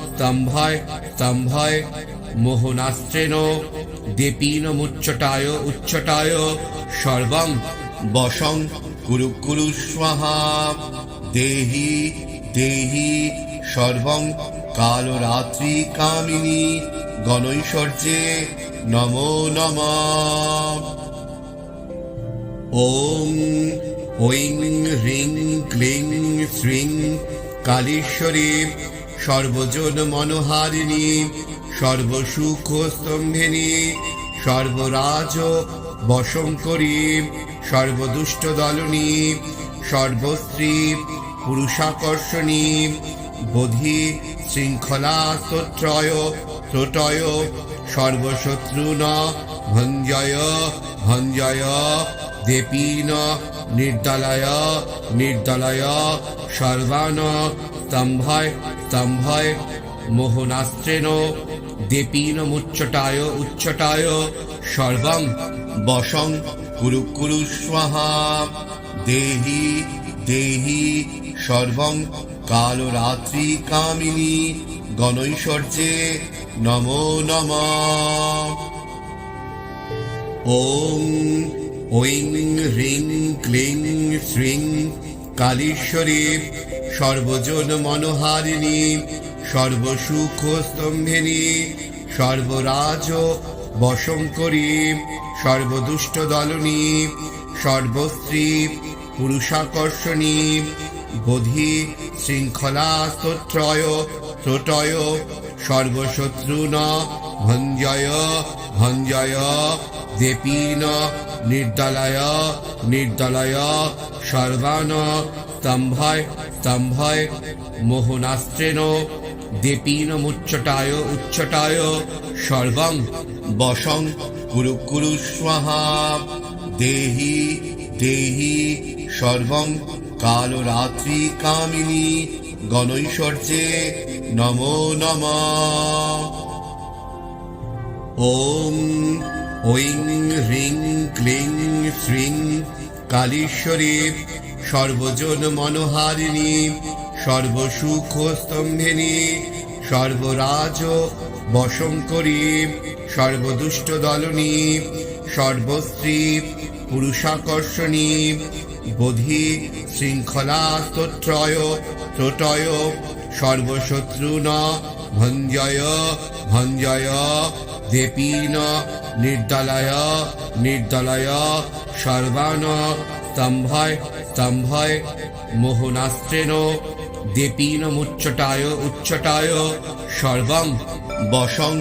স্তম্ভয় স্তম্ভয় মোহনাস্ত্রেণ দেপীন মুচ্চটায় উচ্চটায় সর্বং বশং কুরু কুরু স্বাহা দেহি দেহি সর্বং কালরাত্রি কামিনী গণৈশ্বর্যে নমো নমঃ। ওম ঐং হ্রিং ক্লিং শ্রীং কালীশ্বরী সর্বজন মনোহারিণী সর্বসুখ স্তম্ভিনী সর্বরাজ বশঙ্করী সর্বদুষ্ট দলনী সর্বস্ত্রী পুরুষাকর্ষণী বোধি শৃঙ্খলা স্তোত্রয় ত্রোটয় সর্বশত্রুন ভঞ্জয় ভঞ্জয় দেপীন নির্দলয় নির্দলয় সর্বান স্তম্ভয় স্তম্ভয় মোহনাস্ত্রেণ দেপীন মুচ্চটায় উচ্চটায় সর্বং বশং কুরু কুরু স্বাহা দেহি দেহি সর্বং কালরাত্রি কামিনী গণৈশ্বর্যে নমো নমঃ। ওম ঐং হ্রিং ক্লিং শ্রীং কালীশ্বরী সর্বজন মনোহারিণী সর্বসুখ স্তম্ভিনী সর্বরাজ বশঙ্করী সর্বদুষ্ট দলনী সর্বস্ত্রী পুরুষাকর্ষণী বোধি শৃঙ্খলা স্তোত্রয় ত্রোটয় সর্বশত্রুন ভঞ্জয় ভঞ্জয় দেপীন নির্দলয় নির্দলয় সর্বান স্তম্ভয় স্তম্ভয় মোহনাস্ত্রেণ দেপীন মুচ্চটায় উচ্চটায় সর্বং বশং কুরু কুরু স্বাহা দেহি দেহি সর্বং কালরাত্রি কামিনী গণৈশ্বর্যে নমো নমঃ। ওম ঐং হ্রিং ক্লিং শ্রীং কালীশ্বরী সর্বজন মনোহারিণী সর্বসুখ স্তম্ভিনী সর্বরাজ বশঙ্করী সর্বদুষ্ট দলনী সর্বস্ত্রী পুরুষাকর্ষণী বোধি শৃঙ্খলা স্তোত্রয় ত্রোটয় সর্বশত্রুন ভঞ্জয় ভঞ্জয় দেপীন নির্দলয় নির্দলয় সর্বান স্তম্ভয় স্তম্ভয় মোহনাস্ত্রেণ দেপীন মুচ্চটায় উচ্চটায় সর্বং বশং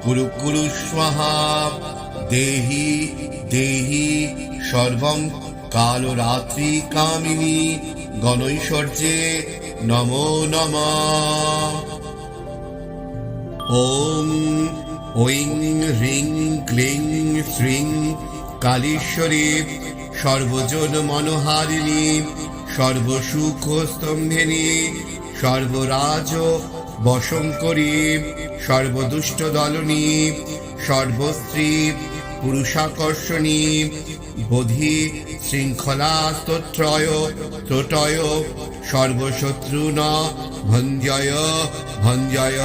কুরু কুরু স্বাহা দেহি দেহি সর্বং কালরাত্রি কামিনী গণৈশ্বর্যে নমো নমঃ। ওম ঐং হ্রিং ক্লিং শ্রীং কালীশ্বরী সর্বজন মনোহারিণী সর্বসুখ স্তম্ভিনী সর্বরাজ বশঙ্করী সর্বদুষ্ট দলনী সর্বস্ত্রী পুরুষাকর্ষণী বোধি শৃঙ্খলা স্তোত্রয় ত্রোটয় সর্বশত্রুন ভঞ্জয় ভঞ্জয়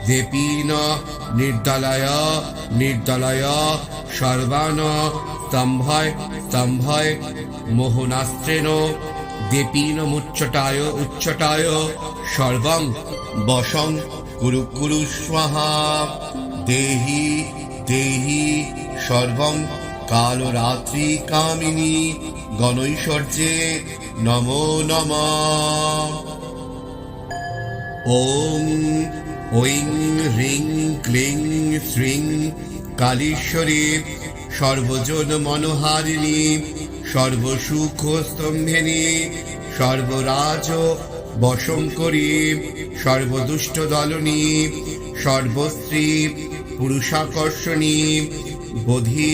দেপীন নির্দলয় নির্দলয় সর্বান স্তম্ভয় স্তম্ভয় মোহনাস্ত্রেণ দেপীন মুচ্চটায় উচ্চটায় সর্বং বশং কুরু কুরু স্বাহা দেহি দেহি সর্বং কালরাত্রি কামিনী গণৈশ্বর্যে নমো নমঃ। ওম ঐং হ্রিং ক্লিং শ্রীং কালীশ্বরী সর্বজন মনোহারিণী সর্বসুখ স্তম্ভিনী সর্বরাজ বশঙ্করী সর্বদুষ্ট দলনী সর্বস্ত্রী পুরুষাকর্ষণী বোধি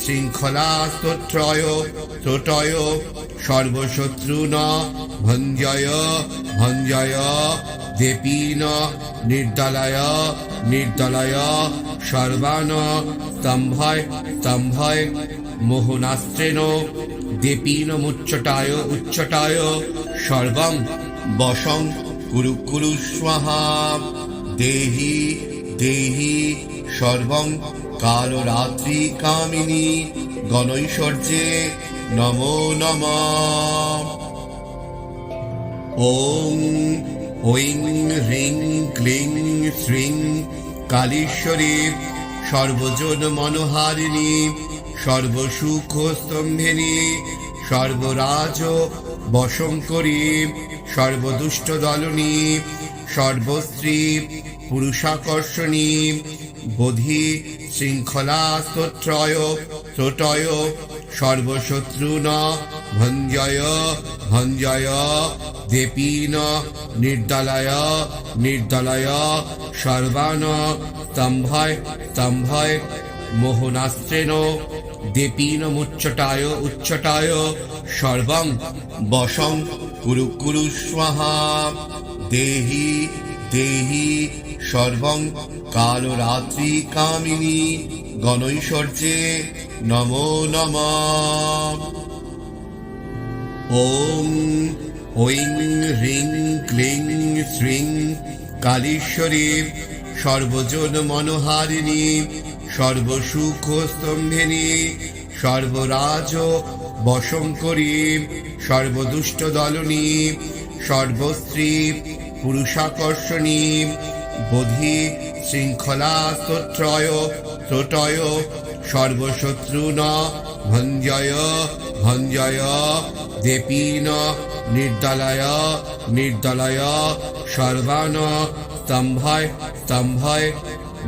শৃঙ্খলা স্তোত্রয় ত্রোটয় সর্বশত্রুন ভঞ্জয় ভঞ্জয় দেপীন নির্দলয় নির্দলয় সর্বান স্তম্ভয় স্তম্ভয় মোহনাস্ত্রেণ দেপীনমুচ্চটায় উচ্চটায় সর্বং বশং কুরু কুরু স্বাহা। দেহি দেহি সর্বং কালরাত্রি কামিনী গণৈশ্বর্যে নমো নমঃ। ওং ঐং হ্রিং ক্লিং শ্রীং কালীশ্বরী সর্বজন মনোহারিণী সর্বসুখ স্তম্ভিনী সর্বরাজ বশঙ্করী সর্বদুষ্ট দলনী সর্বস্ত্রী পুরুষাকর্ষণী বোধি শৃঙ্খলা স্তোত্রয় ত্রোটয় সর্বশত্রুন ভঞ্জয় ভঞ্জয় দেপীন নির্দলয় নির্দলয় সর্বান স্তম্ভয় স্তম্ভয় মোহনাস্ত্রেণ দেপীনমুচ্চটায় উচ্চটায় সর্বং বশং কুরু কুরু স্বাহা। দেহি দেহি সর্বং কালরাত্রি কামিনী গণৈশ্বর্যে নমো নমঃ। ওং ঐং হ্রিং ক্লিং শ্রীং কালীশ্বরী সর্বজন মনোহারিণী সর্বসুখ স্তম্ভিনী সর্বরাজ বশঙ্করী সর্বদুষ্ট দলনী সর্বস্ত্রী পুরুষাকর্ষণী বোধি শৃঙ্খলা স্তোত্রয় ত্রোটয় সর্বশত্রুন ভঞ্জয় ভঞ্জয় দেপীন নির্দলয় নির্দলয় সর্বান স্তম্ভয় স্তম্ভয়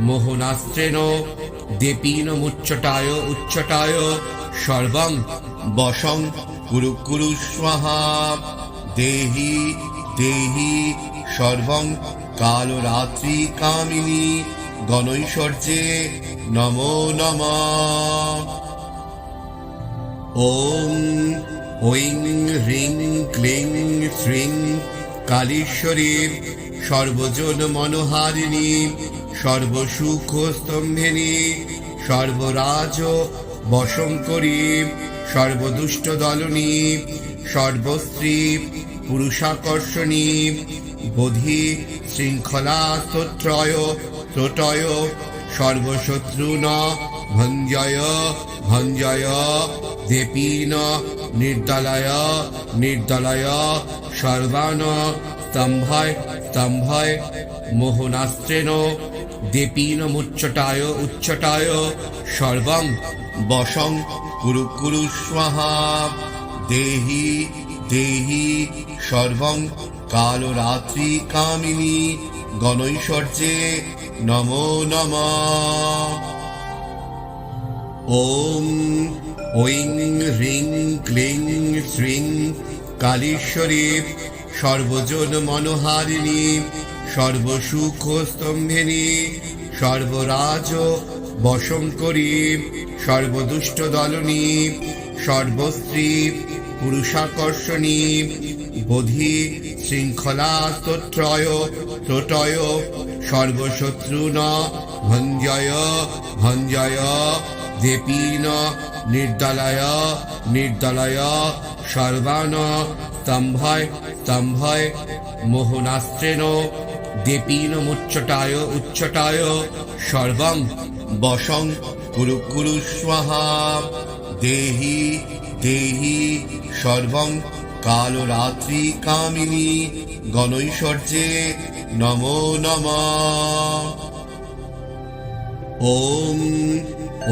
মোহনাস্ত্রেণ দেপীনমুচ্চটায় উচ্চটায় সর্বং বশং কুরু কুরু স্বাহা। দেহি দেহি সর্বং কালরাত্রি কামিনী গণৈশ্বর্যে নমো নমঃ। ওং ঐং হ্রিং ক্লিং শ্রীং কালীশ্বরী সর্বজন মনোহারিণী সর্বসুখ স্তম্ভিনী সর্বরাজ বশঙ্করী সর্বদুষ্ট দলনী সর্বস্ত্রী পুরুষাকর্ষণী বোধি শৃঙ্খলা স্তোত্রয় ত্রোটয় সর্বশত্রুন ভঞ্জয় ভঞ্জয় দেপীন নির্দলয় নির্দলয় সর্বান স্তম্ভয় স্তম্ভয় মোহনাস্ত্রেণ দেপীনমুচ্চটায় উচ্চটায় সর্বং বশং কুরু কুরু স্বাহা। দেহি দেহি সর্বং কালরাত্রি কামিনী গণৈশ্বর্যে নমো নমঃ। ওং ঐং হ্রিং ক্লিং শ্রীং কালীশ্বরী সর্বজন মনোহারিণী সর্বসুখ স্তম্ভিনী সর্বরাজ বশঙ্করী সর্বদুষ্ট দলনী সর্বস্ত্রী পুরুষাকর্ষণী বোধি শৃঙ্খলা স্তোত্রয় ত্রোটয় সর্বশত্রুন ভঞ্জয় ভঞ্জয় দেপীন নির্দলয় নির্দলয় সর্বান স্তম্ভয় স্তম্ভয় মোহনাস্ত্রেণ দেপীনমুচ্চটায় উচ্চটায় সর্বং বশং কুরু কুরু স্বাহা। দেহি দেহি সর্বং কালরাত্রি কামিনী গণৈশ্বর্যে নমো নমঃ। ওং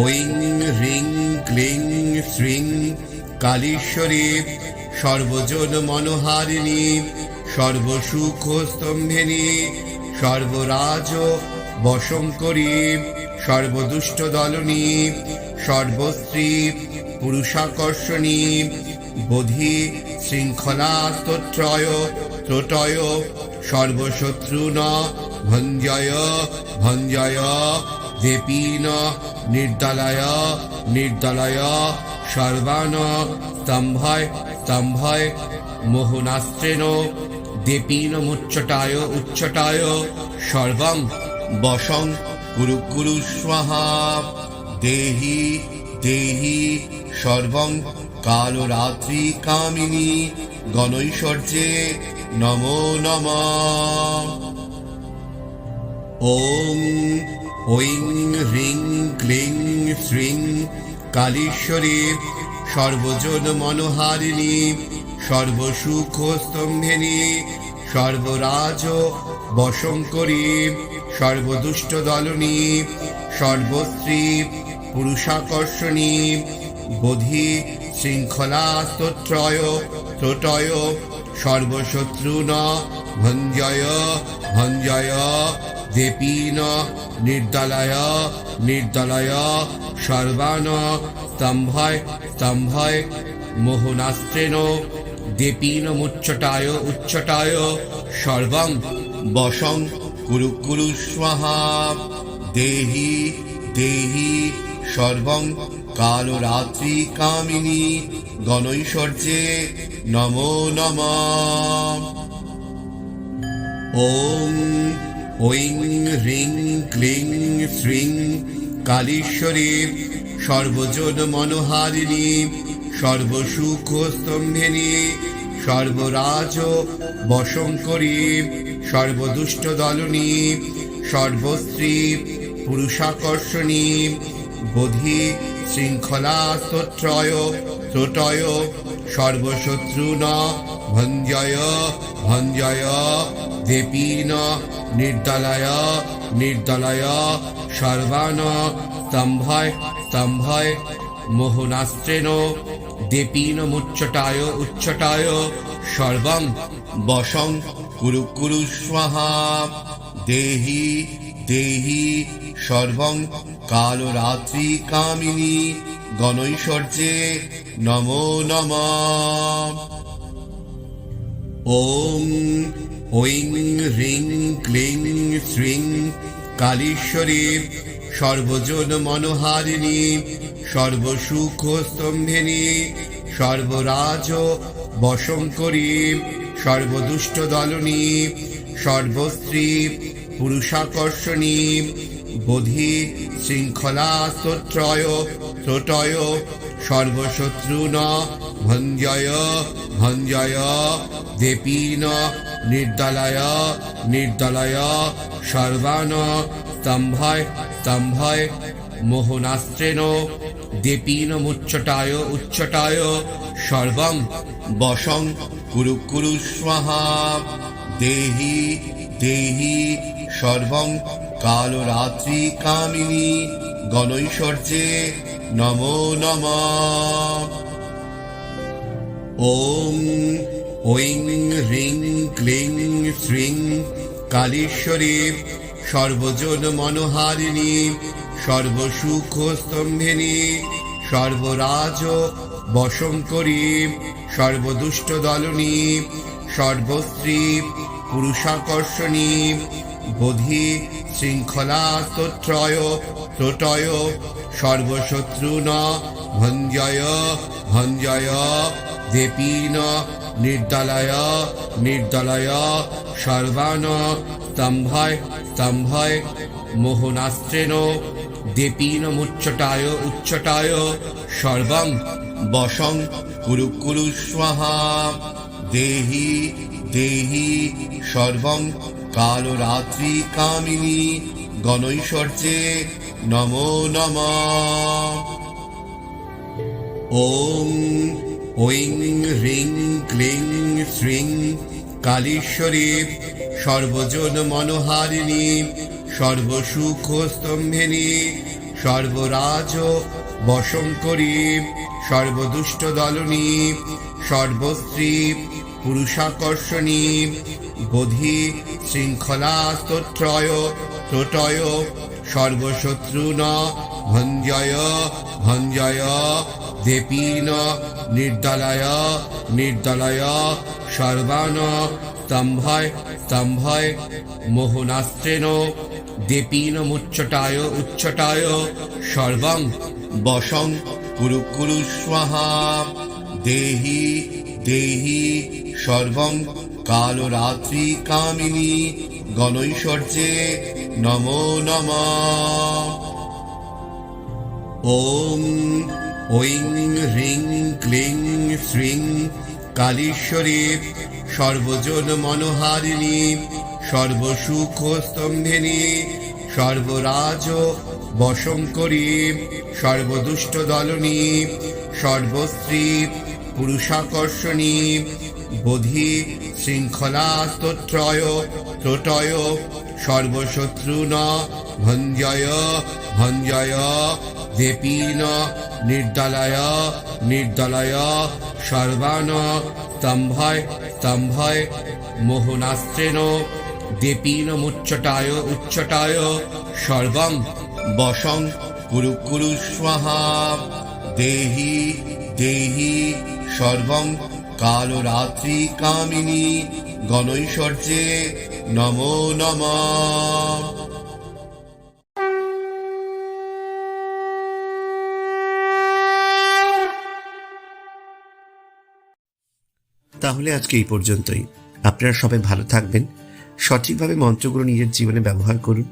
ঐং হ্রিং ক্লিং শ্রীং কালীশ্বরী সর্বজন মনোহারিণী সর্বসুখ স্তম্ভিনী সর্বরাজ বশঙ্করী সর্বদুষ্ট দলনী সর্বস্ত্রী পুরুষাকর্ষণী বোধি শৃঙ্খলা স্তোত্রয় ত্রোটয় সর্বশত্রুন ভঞ্জয় ভঞ্জয় দেপীন নির্দলয় নির্দলয় সর্বান স্তম্ভয় স্তম্ভয় মোহনাস্ত্রেণ দেপীনমুচ্চটায় উচ্চটায় সর্বং বশং কুরু কুরু স্বাহা। দেহি দেহি সর্বং কালরাত্রি কামিনী গণৈশ্বর্যে নমো নমঃ। ওম ঐং হ্রিং ক্লিং শ্রীং কালীশ্বরী সর্বজন মনোহারিণী সর্বসুখ স্তম্ভিনী সর্বরাজ বশঙ্করী সর্বদুষ্ট দলনী সর্বস্ত্রী পুরুষাকর্ষণী বোধি শৃঙ্খলা স্তোত্রয় ত্রোটয় সর্বশত্রুন ভঞ্জয় ভঞ্জয় দেপীন নির্দলয় নির্দলয় সর্বান স্তম্ভয় স্তম্ভয় মোহনাস্ত্রেণ দেপীন মুচ্ছটায় উচ্ছটায় সর্বং বশং কুরু কুরু স্বাহা। দেহি দেহি সর্বং কালরাত্রি কামিনী গণৈশ্বর্যে নমো নমঃ। ওম ঐং হ্রিং ক্লিং শ্রীং কালীশ্বরী সর্বজন মনোহারিণী সর্বসুখ স্তম্ভিনী সর্বরাজ বশঙ্করী সর্বদুষ্ট দলনী সর্বস্ত্রী পুরুষাকর্ষণী বোধি শৃঙ্খলা স্তোত্রয় ত্রোটয় সর্বশত্রুন ভঞ্জয় ভঞ্জয় দেপীন নির্দলয় নির্দলয় সর্বান স্তম্ভয় স্তম্ভয় মোহনাস্ত্রেণ দেপীন মুচ্ছটায় উচ্ছটায় সর্বং বশং কুরু কুরু স্বাহা। দেহি দেহি সর্বং কালরাত্রি কামিনী গণৈশ্বর্যে নমো নমঃ। ওম ঐং হ্রিং ক্লিং শ্রীং কালীশ্বরী সর্বজন মনোহারিণী সর্বসুখ স্তম্ভিনী সর্বরাজ বশঙ্করী সর্বদুষ্ট দলনী সর্বস্ত্রী পুরুষাকর্ষণী বোধি শৃঙ্খলা স্তোত্রয় ত্রোটয় সর্বশত্রুন ভঞ্জয় ভঞ্জয় দেপীন নির্দলয় নির্দলয় সর্বান স্তম্ভয় স্তম্ভয় মোহনাস্ত্রেণ দেপীন মুচ্ছটায় উচ্ছটায় সর্বং বশং কুরু কুরু স্বাহা। দেহি দেহি সর্বং কালরাত্রি কামিনী গণৈশ্বর্যে নমো নমঃ। ওম ঐং হ্রিং ক্লিং শ্রীং কালীশ্বরী সর্বজন মনোহারিণী সর্বসুখ স্তম্ভিনী সর্বরাজ বশঙ্করী সর্বদুষ্ট দলনী সর্বস্ত্রী পুরুষাকর্ষণী বোধি শৃঙ্খলা স্তোত্রয় ত্রোটয় সর্বশত্রুন ভঞ্জয় ভঞ্জয় দেপীন নির্দলয় নির্দলয় সর্বান স্তম্ভয় স্তম্ভয় মোহনাস্ত্রেণ দেপীন মুচ্ছটায় উচ্ছটায় সর্বং বশং কুরু কুরু স্বাহা। দেহি দেহি সর্বং কালরাত্রি কামিনী গণৈশ্বর্যে নমো নমঃ। ওম ঐং হ্রিং ক্লিং শ্রীং কালীশ্বরী সর্বজন মনোহারিণী সর্বসুখ স্তম্ভিনী সর্বরাজ বশঙ্করী সর্বদুষ্ট দলনী সর্বস্ত্রী পুরুষাকর্ষণী বোধি শৃঙ্খলা স্তোত্রয় ত্রোটয় সর্বশত্রুন ভঞ্জয় ভঞ্জয় দেপীন নির্দলয় নির্দলয় সর্বান স্তম্ভয় স্তম্ভয় মোহনাস্ত্রেণ দেপীন মুচ্ছটায় উচ্ছটায় সর্বং বশং কুরু কুরু স্বাহা। দেহি দেহি সর্বং কালরাত্রি কামিনী গণৈশ্বর্যে নমো নমঃ। ওম ঐং হ্রিং ক্লিং শ্রীং কালীশ্বরী সর্বজন মনোহারিণী সর্বসুখ স্তম্ভিনী সর্বরাজ বশঙ্করী সর্বদুষ্ট দলনী সর্বস্ত্রী পুরুষাকর্ষণী বোধি শৃঙ্খলা স্তোত্রয় ত্রোটয় সর্বশত্রুন ভঞ্জয় ভঞ্জয় দেপীন নির্দলয় নির্দলয় সর্বান স্তম্ভয় স্তম্ভয় মোহনাস্ত্রেণ দেপীন মুচ্চটায় উচ্চটায় সর্বং বশং কুরু কুরু স্বাহা দেহি দেহি সর্বং কালরাত্রি কামিনী গণৈশ্বর্যে নমো নমঃ। তাহলে আজকে এই পর্যন্তই। আপনারা সবাই ভালো থাকবেন, সঠিকভাবে মন্ত্রগুলো নিজের জীবনে ব্যবহার করুন,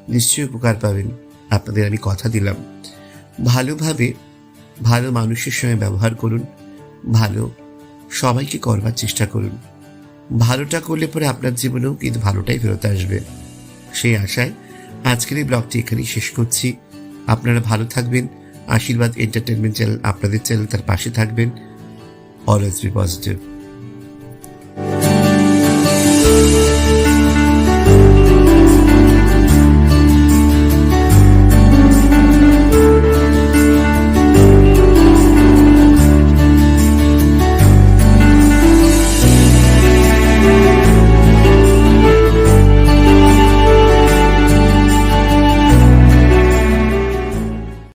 নিশ্চয়ই উপকার পাবেন। আপনাদের আমি কথা দিলাম, ভালোভাবে ভালো মানুষের সঙ্গে ব্যবহার করুন, ভালো সবাইকে করবার চেষ্টা করুন। ভালোটা করলে পরে আপনার জীবনেও কিন্তু ভালোটাই ফেরত আসবে। সেই আশায় আজকের এই ব্লগটি এখানেই শেষ করছি। আপনারা ভালো থাকবেন। আশীর্বাদ এন্টারটেনমেন্ট চ্যানেল আপনাদের চ্যানেল, তার পাশে থাকবেন। Always be positive.